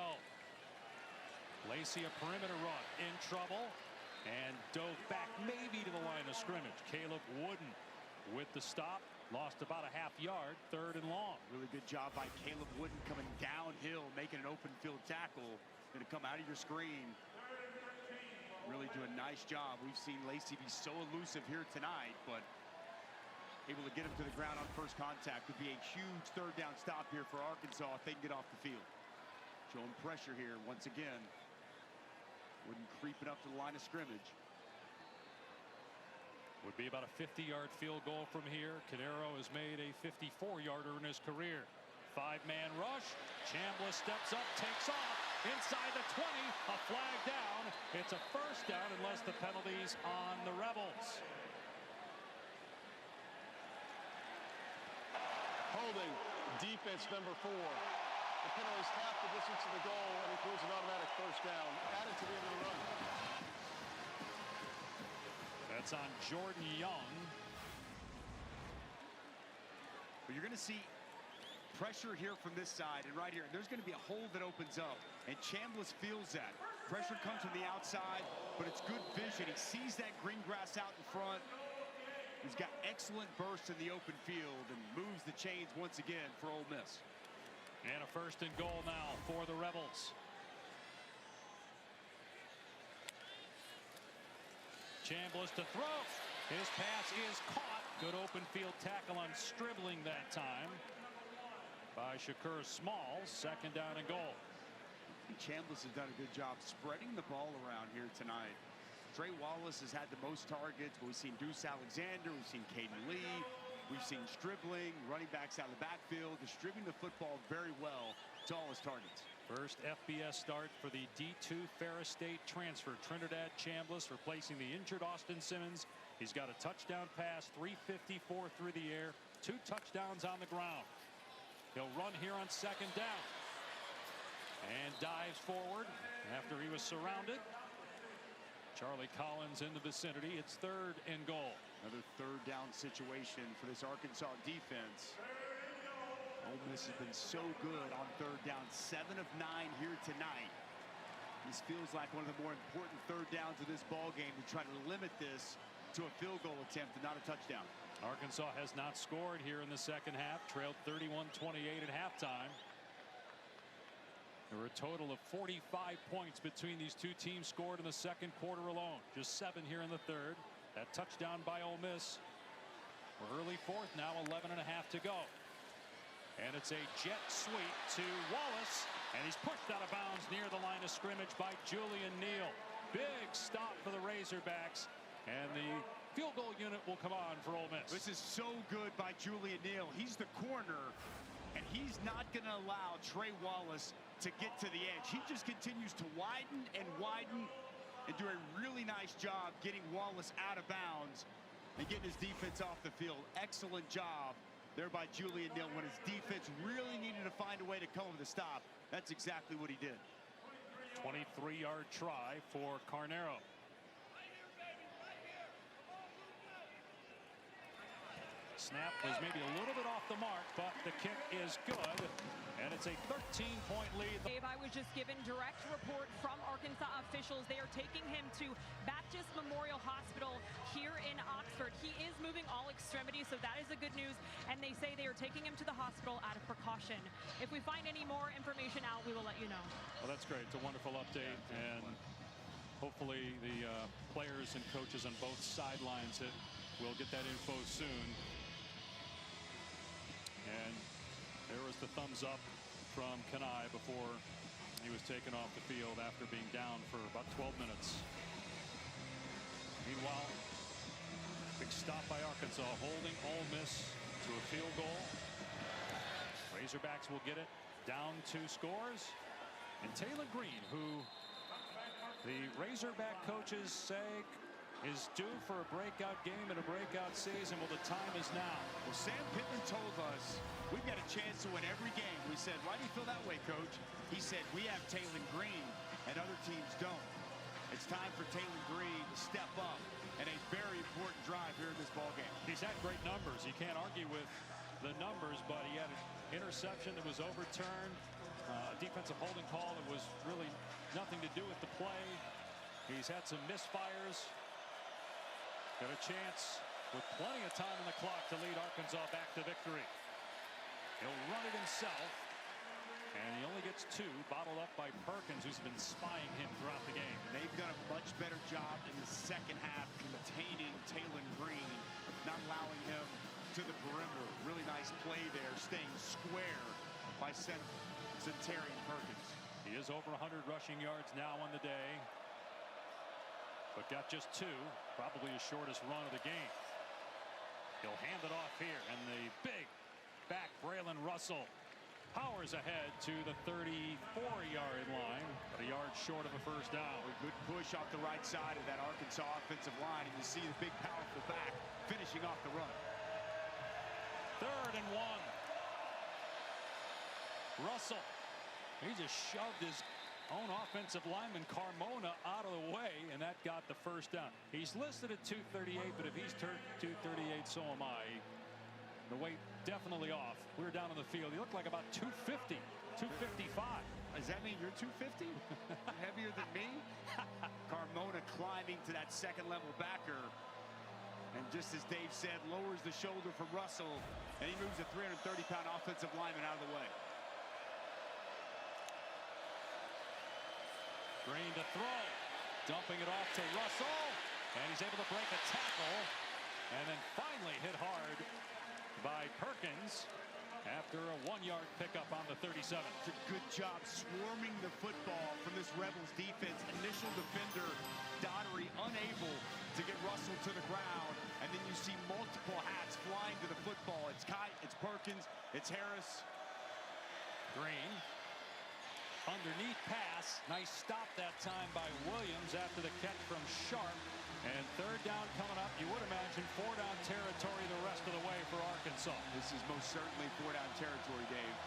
Lacey a perimeter run, in trouble, and dove back maybe to the line of scrimmage. Caleb Wooden with the stop, lost about a half yard, 3rd and long. Really good job by Caleb Wooden coming downhill, making an open field tackle. Going to come out of your screen. Really do a nice job. We've seen Lacey be so elusive here tonight, but able to get him to the ground on first contact would be a huge 3rd down stop here for Arkansas if they can get off the field. Showing pressure here once again. Wooden creeping up to the line of scrimmage. Would be about a 50-yard field goal from here. Canero has made a 54-yarder in his career. 5-man rush. Chambliss steps up, takes off. Inside the 20, a flag down. It's a 1st down unless the penalties on the Rebels. Holding, defense number 4. The penalty is half the distance to the goal and includes an automatic 1st down. Added to the end of the run. That's on Jordan Young. But you're going to see pressure here from this side and right here. There's going to be a hole that opens up, and Chambliss feels that. Pressure comes from the outside, but it's good vision. He sees that green grass out in front. He's got excellent bursts in the open field and moves the chains once again for Ole Miss. And a 1st and goal now for the Rebels. Chambliss to throw. His pass is caught. Good open field tackle on Stribling that time by Shakur Smalls. 2nd down and goal. Chambliss has done a good job spreading the ball around here tonight. Trey Wallace has had the most targets, but we've seen Deuce Alexander, we've seen Caden Lee, we've seen Stribling, running backs out of the backfield, distributing the football very well to all his targets. First FBS start for the D2 Ferris State transfer. Trinidad Chambliss replacing the injured Austin Simmons. He's got a touchdown pass, 354 through the air, 2 touchdowns on the ground. He'll run here on 2nd down and dives forward after he was surrounded. Charlie Collins in the vicinity. It's 3rd and goal. Another 3rd down situation for this Arkansas defense. Ole Miss has been so good on 3rd down. 7 of 9 here tonight. This feels like one of the more important 3rd downs of this ball game to try to limit this to a field goal attempt and not a touchdown. Arkansas has not scored here in the 2nd half. Trailed 31-28 at halftime. There were a total of 45 points between these 2 teams scored in the 2nd quarter alone. Just 7 here in the 3rd. That touchdown by Ole Miss. We're early 4th now, 11 and a half to go. And it's a jet sweep to Wallace. And he's pushed out of bounds near the line of scrimmage by Julian Neal. Big stop for the Razorbacks. And the field goal unit will come on for Ole Miss. This is so good by Julian Neal. He's the corner. And he's not going to allow Trey Wallace to get to the edge. He just continues to widen and widen and do a really nice job getting Wallace out of bounds and getting his defense off the field. Excellent job there by Julian Neal. When his defense really needed to find a way to come with a stop, that's exactly what he did. 23-yard try for Carnero. Snap was maybe a little bit off the mark, but the kick is good, and it's a 13-point lead. Dave, I was just given direct report from Arkansas officials. They are taking him to Baptist Memorial Hospital here in Oxford. He is moving all extremities, so that is the good news, and they say they are taking him to the hospital out of precaution. If we find any more information out, we will let you know. Well, that's great. It's a wonderful update, and hopefully the players and coaches on both sidelines will get that info soon. And there was the thumbs up from Kanai before he was taken off the field after being down for about 12 minutes. Meanwhile, big stop by Arkansas, holding Ole Miss to a field goal. Razorbacks will get it down 2 scores. And Taylor Green, who the Razorback coaches say is due for a breakout game and a breakout season. Well, the time is now. Well, Sam Pittman told us we've got a chance to win every game. We said, why do you feel that way, Coach? He said, we have Taylor Green and other teams don't. It's time for Taylor Green to step up and a very important drive here in this ballgame. He's had great numbers. You can't argue with the numbers, but he had an interception that was overturned, a defensive holding call that was really nothing to do with the play. He's had some misfires. Got a chance with plenty of time on the clock to lead Arkansas back to victory. He'll run it himself, and he only gets two, bottled up by Perkins, who's been spying him throughout the game. They've done a much better job in the second half containing Taylor Green, not allowing him to the perimeter. Really nice play there, staying square by Centarian Perkins. He is over 100 rushing yards now on the day, but got just two, probably his shortest run of the game. He'll hand it off here, and the big back Braylon Russell powers ahead to the 34-yard line, but a yard short of a first down. A good push off the right side of that Arkansas offensive line, and you see the big powerful back finishing off the run. 3rd and 1. Russell, he just shoved his own offensive lineman Carmona out of the way, and that got the first down. He's listed at 238, but if he's 238, so am I. The weight definitely off. We were down on the field. He looked like about 250, 255. Does that mean you're 250? Heavier than me? Carmona climbing to that second-level backer. And just as Dave said, lowers the shoulder for Russell, and he moves a 330-pound offensive lineman out of the way. Green to throw, dumping it off to Russell, and he's able to break a tackle, and then finally hit hard by Perkins after a 1-yard pickup on the 37. It's a good job swarming the football from this Rebels defense. Initial defender Daugherty unable to get Russell to the ground, and then you see multiple hats flying to the football. It's Kite, it's Perkins, it's Harris. Green, underneath pass, nice stop that time by Williams after the catch from Sharp. And 3rd down coming up. You would imagine 4-down territory the rest of the way for Arkansas. This is most certainly 4-down territory, Dave.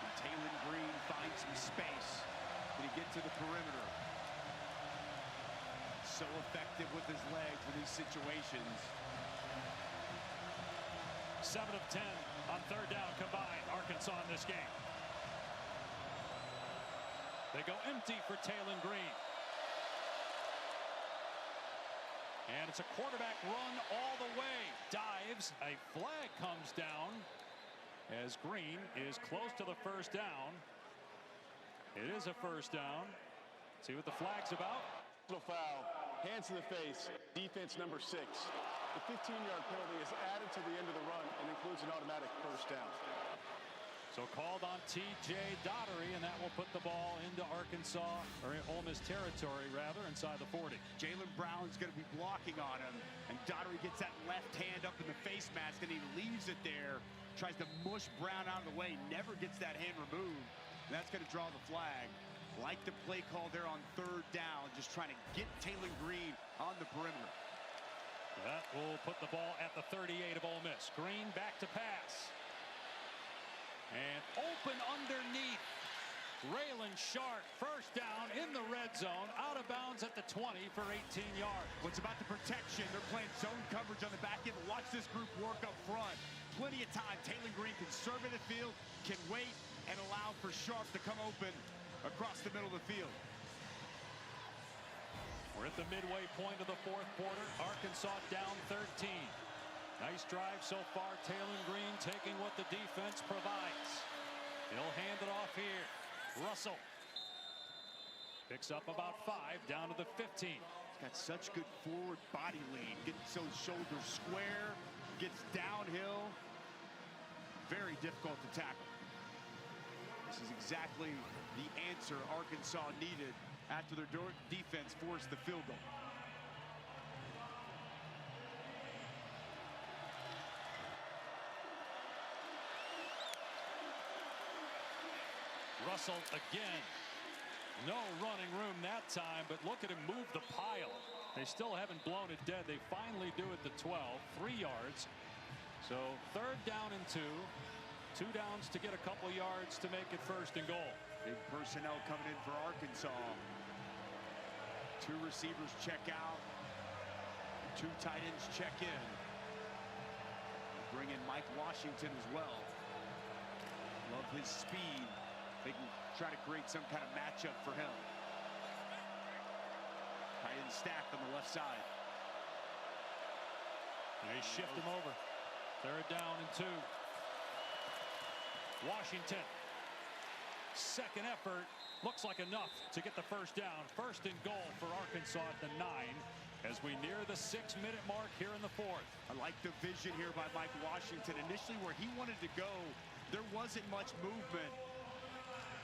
And Taylor Green finds some space. Can he get to the perimeter? So effective with his legs in these situations. 7 of 10 on 3rd down combined. Arkansas in this game. They go empty for Taylor Green. And it's a quarterback run all the way. Dives. A flag comes down as Green is close to the first down. It is a first down. See what the flag's about. Foul. Hands to the face. Defense number 6. The 15-yard penalty is added to the end of the run and includes an automatic first down. So called on T.J. Daugherty, and that will put the ball into Arkansas, or Ole Miss territory, rather, inside the 40. Jalen Brown's going to be blocking on him, and Daugherty gets that left hand up in the face mask, and he leaves it there, tries to mush Brown out of the way, never gets that hand removed, and that's going to draw the flag. Like the play call there on 3rd down, just trying to get Taylor Green on the perimeter. That will put the ball at the 38 of Ole Miss. Green back to pass. And open underneath. Braylon Sharp, first down in the red zone, out of bounds at the 20 for 18 yards. What's about the protection? They're playing zone coverage on the back end. Watch this group work up front. Plenty of time. Taylor Green can survey the field, can wait, and allow for Sharp to come open across the middle of the field. We're at the midway point of the 4th quarter. Arkansas down 13. Nice drive so far. Taylor Green taking what the defense provides. He'll hand it off here. Russell picks up about 5 down to the 15. He's got such good forward body lean. Gets those shoulders square. Gets downhill. Very difficult to tackle. This is exactly the answer Arkansas needed after their defense forced the field goal. Russell again. No running room that time, but look at him move the pile. They still haven't blown it dead. They finally do it to 12, 3 yards. So 3rd down and 2. 2 downs to get a couple yards to make it 1st and goal. Big personnel coming in for Arkansas. 2 receivers check out. 2 tight ends check in. Bring in Mike Washington as well. Love his speed. They can try to create some kind of matchup for him. Tight end stacked on the left side. They shift him over. 3rd down and 2. Washington. 2nd effort. Looks like enough to get the 1st down. 1st and goal for Arkansas at the 9 as we near the 6-minute mark here in the 4th. I like the vision here by Mike Washington. Initially where he wanted to go, there wasn't much movement,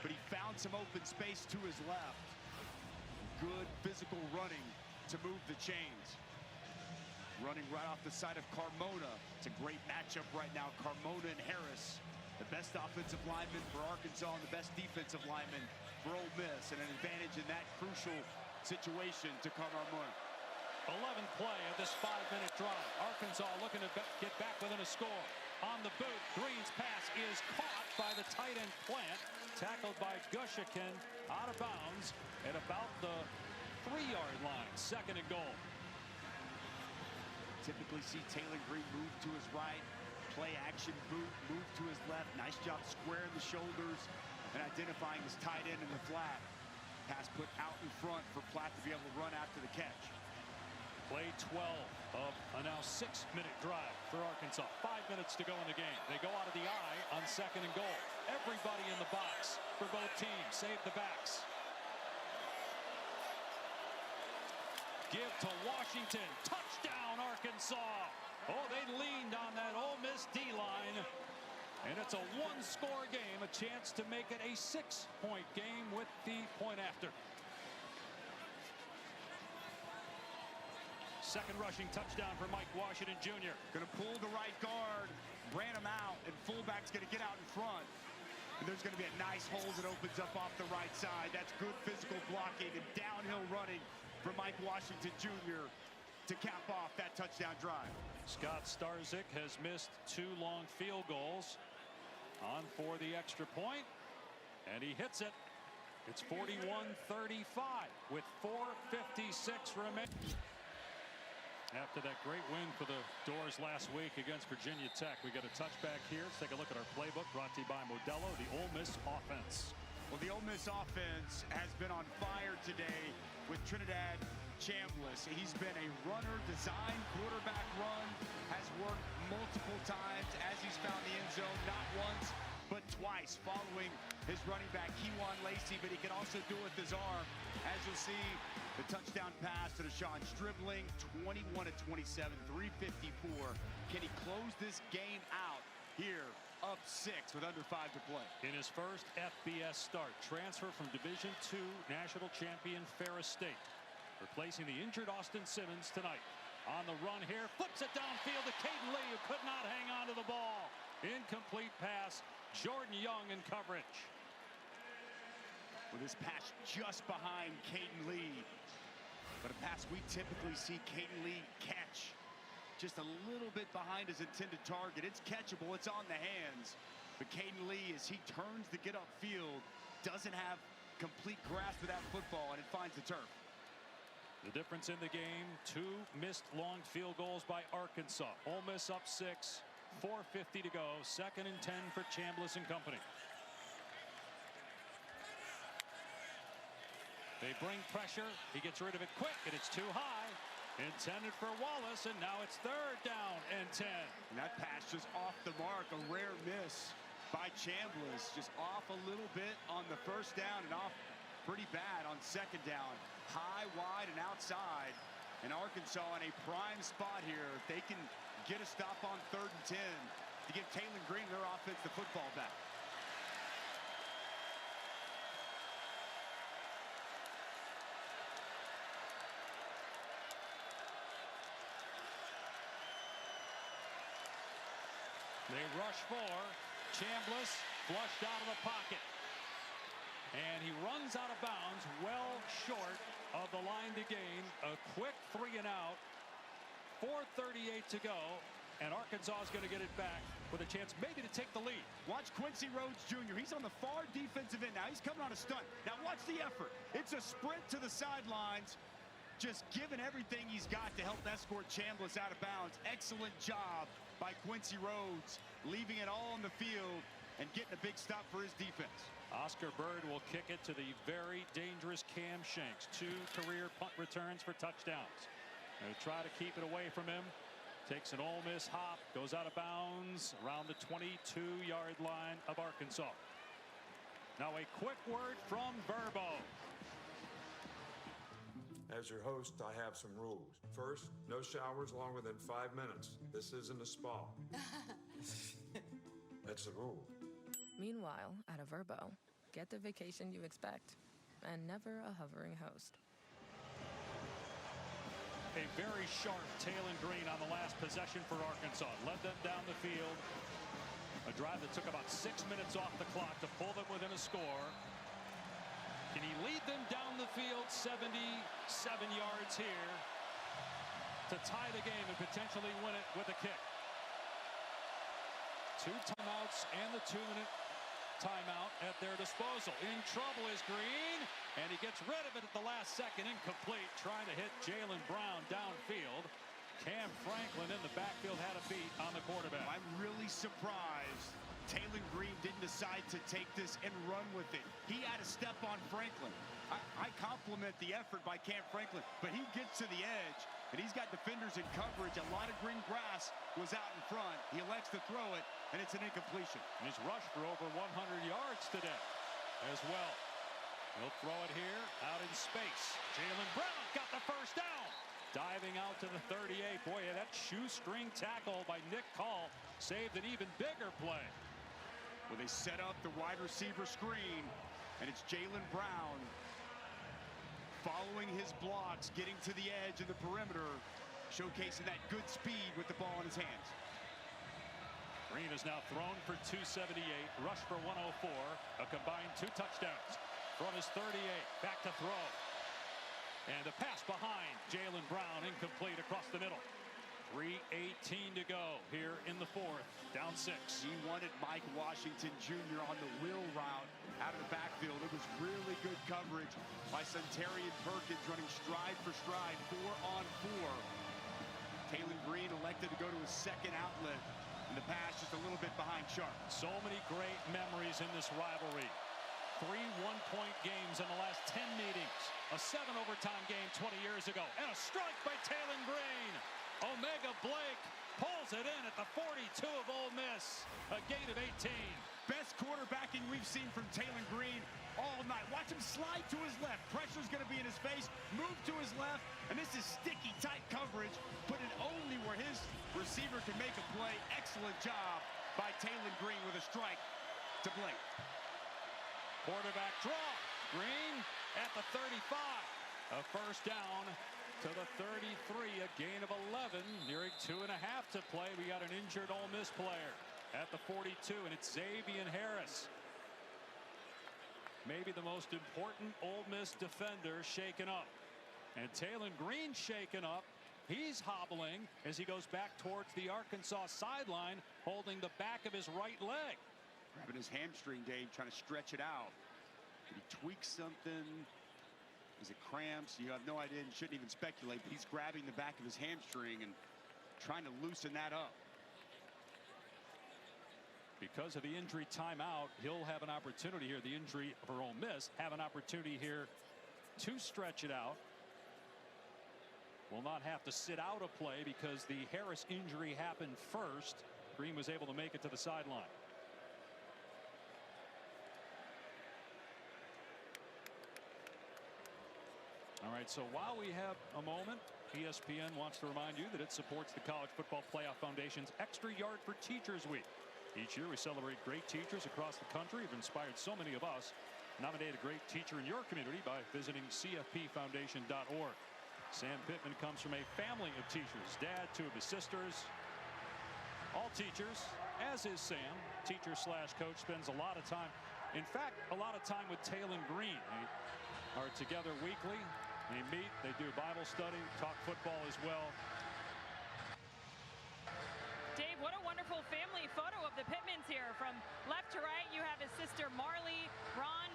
but he found some open space to his left. Good physical running to move the chains. Running right off the side of Carmona. It's a great matchup right now. Carmona and Harris, the best offensive lineman for Arkansas and the best defensive lineman for Ole Miss, and an advantage in that crucial situation to Carmona. 11th play of this 5-minute drive. Arkansas looking to get back within a score. On the boot, Green's pass is caught by the tight end Plant, tackled by Gushikin out of bounds at about the 3-yard line. 2nd and goal. Typically see Taylor Green move to his right, play action boot, move to his left. Nice job squaring the shoulders and identifying his tight end in the flat. Pass put out in front for Platt to be able to run after the catch. Play 12 of a now 6-minute drive for Arkansas. 5 minutes to go in the game. They go out of the eye on 2nd and goal. Everybody in the box for both teams. Save the backs. Give to Washington. Touchdown, Arkansas. Oh, they leaned on that Ole Miss D-line. And it's a 1-score game. A chance to make it a 6-point game with the point after. 2nd rushing touchdown for Mike Washington Jr. Going to pull the right guard, ran him out, and fullback's going to get out in front. And there's going to be a nice hole that opens up off the right side. That's good physical blocking and downhill running for Mike Washington Jr. to cap off that touchdown drive. Scott Starzik has missed 2 long field goals. On for the extra point, and he hits it. It's 41-35 with 4:56 remaining. After that great win for the Doors last week against Virginia Tech, we got a touchback here. Let's take a look at our playbook brought to you by Modelo, the Ole Miss offense. Well, the Ole Miss offense has been on fire today with Trinidad Chambliss. He's been a runner, design, quarterback run, has worked multiple times as he's found the end zone, not once, but twice, following his running back, Kewan Lacey, but he can also do it with his arm. As you'll see, the touchdown pass to Deshaun Stribling, 21-27, 3:54. Can he close this game out here, up 6 with under 5 to play? In his first FBS start, transfer from Division II national champion Ferris State. Replacing the injured Austin Simmons tonight. On the run here, flips it downfield to Caden Lee, who could not hang on to the ball. Incomplete pass. Jordan Young in coverage. With his pass just behind Caden Lee. But a pass we typically see Caden Lee catch. Just a little bit behind his intended target. It's catchable, it's on the hands. But Caden Lee, as he turns to get upfield, doesn't have complete grasp of that football, and it finds the turf. The difference in the game, 2 missed long field goals by Arkansas. Ole Miss up 6, 4:50 to go. 2nd and 10 for Chambliss and company. They bring pressure. He gets rid of it quick, and it's too high. Intended for Wallace, and now it's 3rd down and 10. And that pass just off the mark, a rare miss by Chambliss. Just off a little bit on the 1st down and off pretty bad on 2nd down. High, wide, and outside. And Arkansas in a prime spot here. If they can get a stop on 3rd and 10 to give Taylor Green their offense the football back. They rush 4. Chambliss flushed out of the pocket. And he runs out of bounds, well short of the line to gain. A quick 3 and out. 4:38 to go. And Arkansas is going to get it back with a chance maybe to take the lead. Watch Quincy Rhodes Jr. He's on the far defensive end now. He's coming on a stunt. Now watch the effort. It's a sprint to the sidelines. Just giving everything he's got to help escort Chambliss out of bounds. Excellent job by Quincy Rhodes, leaving it all on the field and getting a big stop for his defense. Oscar Bird will kick it to the very dangerous Cam Shanks. 2 career punt returns for touchdowns. They try to keep it away from him. Takes an Ole Miss hop, goes out of bounds around the 22-yard line of Arkansas. Now a quick word from Verbo. As your host, I have some rules. First, no showers longer than 5 minutes. This isn't a spa. That's the rule. Meanwhile, at a Verbo, get the vacation you expect and never a hovering host. A very sharp Taylor Green on the last possession for Arkansas. Led them down the field. A drive that took about 6 minutes off the clock to pull them within a score. Can he lead them down the field 77 yards here to tie the game and potentially win it with a kick? 2 timeouts and the 2-minute timeout at their disposal. In trouble is Green, and he gets rid of it at the last second. Incomplete, trying to hit Jalen Brown downfield. Cam Franklin in the backfield had a beat on the quarterback. I'm really surprised Taylor Green didn't decide to take this and run with it. He had a step on Franklin. I compliment the effort by Cam Franklin, but he gets to the edge, and he's got defenders in coverage. A lot of green grass was out in front. He elects to throw it, and it's an incompletion. And he's rushed for over 100 yards today as well. He'll throw it here out in space. Jalen Brown got the first down. Diving out to the 38. Boy, that shoestring tackle by Nick Call saved an even bigger play. Well, they set up the wide receiver screen, and it's Jalen Brown following his blocks, getting to the edge of the perimeter, showcasing that good speed with the ball in his hands. Green is now thrown for 278, rushed for 104, a combined 2 touchdowns. From his 38, back to throw. And the pass behind Jalen Brown, incomplete across the middle. 3:18 to go here in the 4th, down 6. He wanted Mike Washington Jr. on the wheel route out of the backfield. It was really good coverage by Suntarian Perkins, running stride for stride, 4-on-4. Taylor Green elected to go to his second outlet, and the pass just a little bit behind Sharp. So many great memories in this rivalry. 3 one-point games in the last 10 meetings. A 7-overtime game 20 years ago. And a strike by Taylor Green. Omega Blake pulls it in at the 42 of Ole Miss. A gain of 18. Best quarterbacking we've seen from Taylor Green all night. Watch him slide to his left. Pressure's going to be in his face. Move to his left. And this is sticky, tight coverage. Put it only where his receiver can make a play. Excellent job by Taylor Green with a strike to Blake. Quarterback draw. Green at the 35. A first down to the 33. A gain of 11. Nearing 2.5 to play. We got an injured Ole Miss player at the 42, and it's Xavier Harris. Maybe the most important Ole Miss defender shaken up. And Taylor Green shaken up. He's hobbling as he goes back towards the Arkansas sideline, holding the back of his right leg. Grabbing his hamstring, Dave, trying to stretch it out. Did he tweak something? Is it cramps? You have no idea and shouldn't even speculate, but he's grabbing the back of his hamstring and trying to loosen that up. Because of the injury timeout, he'll have an opportunity here. The injury for Ole Miss have an opportunity here to stretch it out. Will not have to sit out a play because the Harris injury happened first. Green was able to make it to the sideline. All right, so while we have a moment, ESPN wants to remind you that it supports the College Football Playoff Foundation's Extra Yard for Teachers Week. Each year we celebrate great teachers across the country who've inspired so many of us. Nominate a great teacher in your community by visiting cfpfoundation.org. Sam Pittman comes from a family of teachers. Dad, 2 of his sisters, all teachers, as is Sam. Teacher/coach, spends a lot of time In fact, a lot of time with Taylor Green. They are together weekly. They meet, they do Bible study, talk football as well. Dave, what a wonderful family photo of the Pittmans here. From left to right, you have his sister Marley. Ron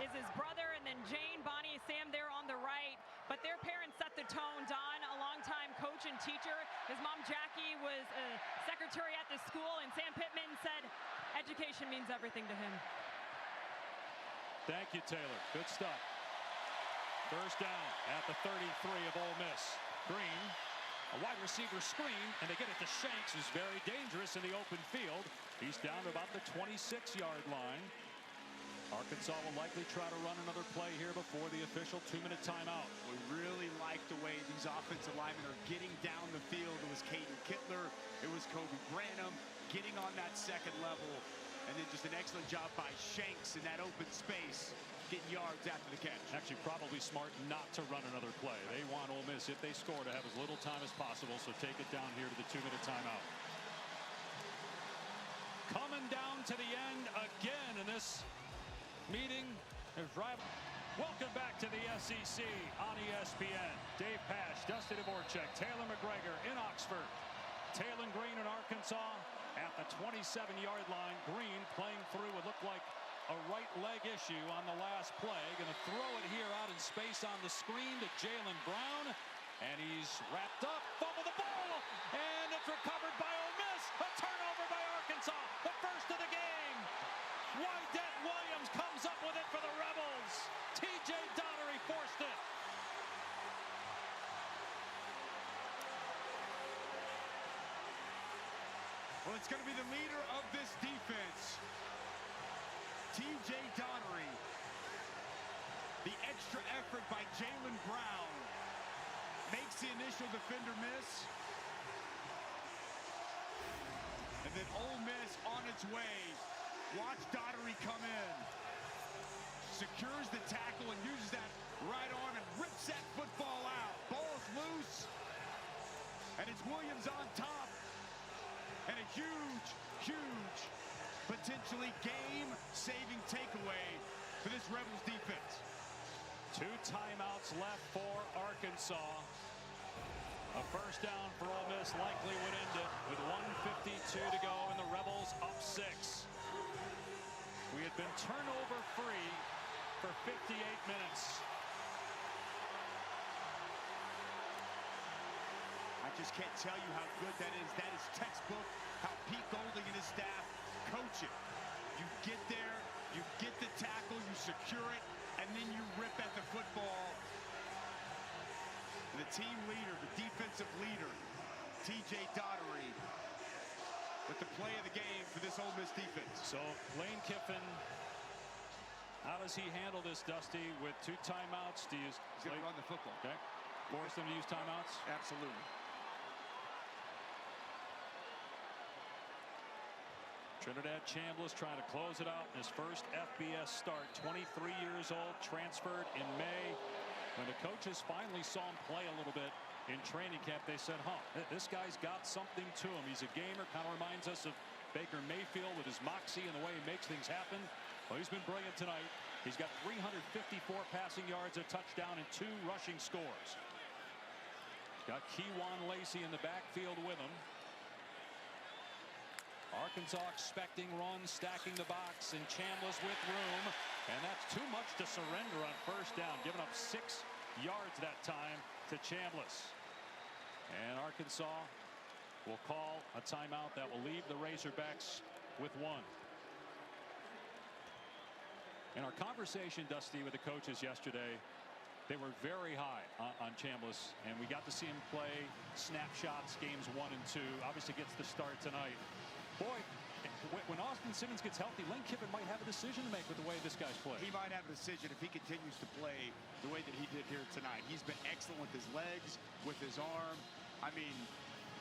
is his brother, and then Jane, Bonnie, Sam there on the right. But their parents set the tone. Don, a longtime coach and teacher. His mom, Jackie, was a secretary at the school, and Sam Pittman said education means everything to him. Thank you, Taylor. Good stuff. First down at the 33 of Ole Miss. Green, a wide receiver screen, and they get it to Shanks, who's very dangerous in the open field. He's down to about the 26-yard line. Arkansas will likely try to run another play here before the official 2-minute timeout. We really like the way these offensive linemen are getting down the field. It was Caden Kittler, it was Kobe Branham getting on that second level, and then just an excellent job by Shanks in that open space, getting yards after the catch. Actually, probably smart not to run another play. They want Ole Miss, if they score, to have as little time as possible, so take it down here to the 2-minute timeout. Coming down to the end again in this meeting. Welcome back to the SEC on ESPN. Dave Pasch, Dusty Dvorak, Taylor McGregor in Oxford. Taylor Green in Arkansas at the 27-yard line. Green playing through what looked like a right leg issue on the last play. Going to throw it here out in space on the screen to Jalen Brown. And he's wrapped up. Fumble the ball. And it's recovered by Ole Miss. A turnover by Arkansas. The first of the game. Wydett Williams comes up with it for the Rebels. T.J. Donnery forced it. Well, it's going to be the leader of this defense, T.J. Donnery. The extra effort by Jalen Brown makes the initial defender miss. And then Ole Miss on its way. Watch Donnery come in. Secures the tackle and uses that right arm and rips that football out. Ball's loose. And it's Williams on top. And a huge, huge, potentially game-saving takeaway for this Rebels defense. 2 timeouts left for Arkansas. A first down for Ole Miss likely would end it with 1:52 to go and the Rebels up 6. We had been turnover free for 58 minutes. I just can't tell you how good that is. That is textbook how Pete Golding and his staff coach it. You get there, you get the tackle, you secure it, and then you rip at the football. And the team leader, the defensive leader, T.J. Donnery, with the play of the game for this Ole Miss defense. So Lane Kiffin, how does he handle this, Dusty, with 2 timeouts? He's going to run the football. Okay. Force them to use timeouts? Absolutely. Trinidad Chambliss trying to close it out in his first FBS start. 23 years old, transferred in May. When the coaches finally saw him play a little bit in training camp, they said, this guy's got something to him. He's a gamer, kind of reminds us of Baker Mayfield with his moxie and the way he makes things happen. Well, he's been brilliant tonight. He's got 354 passing yards, a touchdown, and 2 rushing scores. He's got Keywan Lacey in the backfield with him. Arkansas expecting runs, stacking the box, and Chambliss with room. And that's too much to surrender on first down, giving up 6 yards that time to Chambliss. And Arkansas will call a timeout that will leave the Razorbacks with 1. In our conversation, Dusty, with the coaches yesterday, they were very high on Chambliss, and we got to see him play snapshots, games 1 and 2. Obviously gets the start tonight. Boy, when Austin Simmons gets healthy, Lane Kiffin might have a decision to make with the way this guy's played. He might have a decision if he continues to play the way that he did here tonight. He's been excellent with his legs, with his arm. I mean,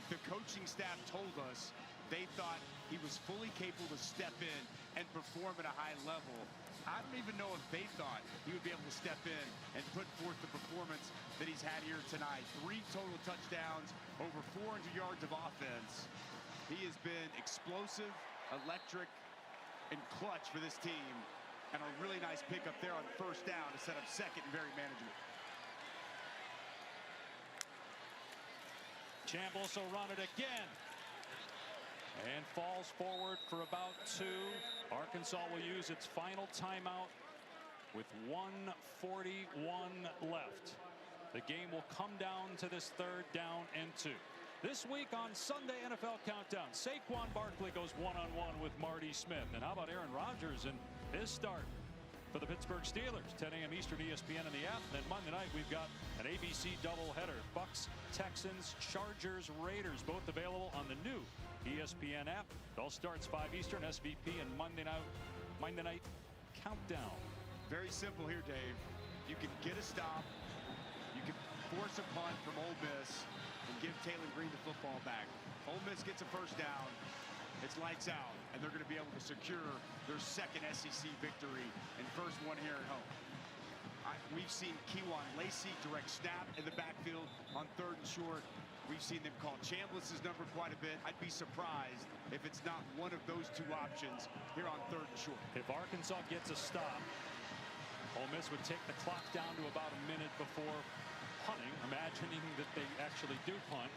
the coaching staff told us they thought he was fully capable to step in and perform at a high level. I don't even know if they thought he would be able to step in and put forth the performance that he's had here tonight. 3 total touchdowns, over 400 yards of offense. He has been explosive, electric, and clutch for this team And a really nice pickup there on first down to set up second and very manageable. Chambliss will run it again. And falls forward for about 2. Arkansas will use its final timeout with 1:41 left. The game will come down to this 3rd down and 2. This week on Sunday NFL Countdown, Saquon Barkley goes one-on-one with Marty Smith. And how about Aaron Rodgers and his start for the Pittsburgh Steelers? 10 a.m. Eastern, ESPN in the app. Then Monday night, we've got an ABC doubleheader. Bucks, Texans, Chargers, Raiders, both available on the new ESPN app. It all starts 5 Eastern, SVP, and Monday night countdown. Very simple here, Dave. You can get a stop. You can force a punt from Ole Miss and give Taylor Green the football back. Ole Miss gets a first down. It's lights out, and they're going to be able to secure their second SEC victory and first one here at home. We've seen Kewan Lacey direct snap in the backfield on 3rd and short. We've seen them call Chambliss's number quite a bit. I'd be surprised if it's not one of those 2 options here on 3rd and short. If Arkansas gets a stop, Ole Miss would take the clock down to about a minute before punting, imagining that they actually do punt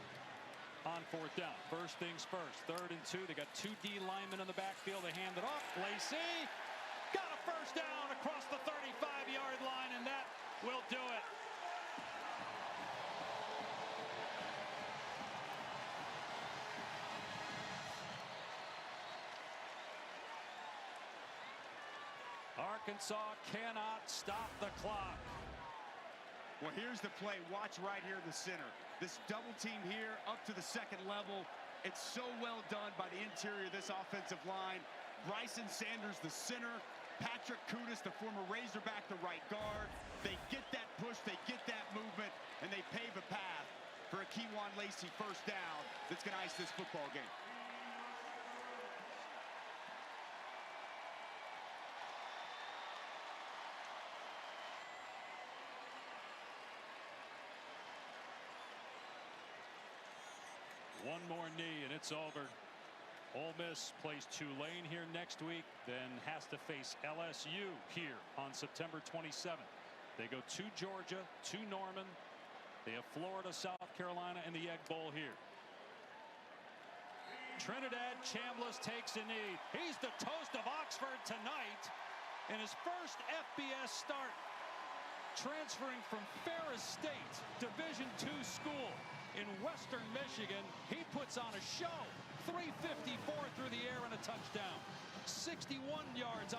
on 4th down. First things first, 3rd and 2. They got 2 D linemen in the backfield. They hand it off. Lacey got a first down across the 35-yard line, and that will do it. Arkansas cannot stop the clock. Well, here's the play. Watch right here in the center. This double team here up to the 2nd level. It's so well done by the interior of this offensive line. Bryson Sanders, the center. Patrick Kutas, the former Razorback, the right guard. They get that push, they get that movement, and they pave a path for a Kewan Lacey first down that's going to ice this football game. One more knee and it's over. Ole Miss plays Tulane here next week, then has to face LSU here on September 27th. They go to Georgia, to Norman. They have Florida, South Carolina, and the Egg Bowl here. Trinidad Chambliss takes a knee. He's the toast of Oxford tonight in his first FBS start. Transferring from Ferris State, Division II school in Western Michigan, he puts on a show. 354 through the air and a touchdown. 61 yards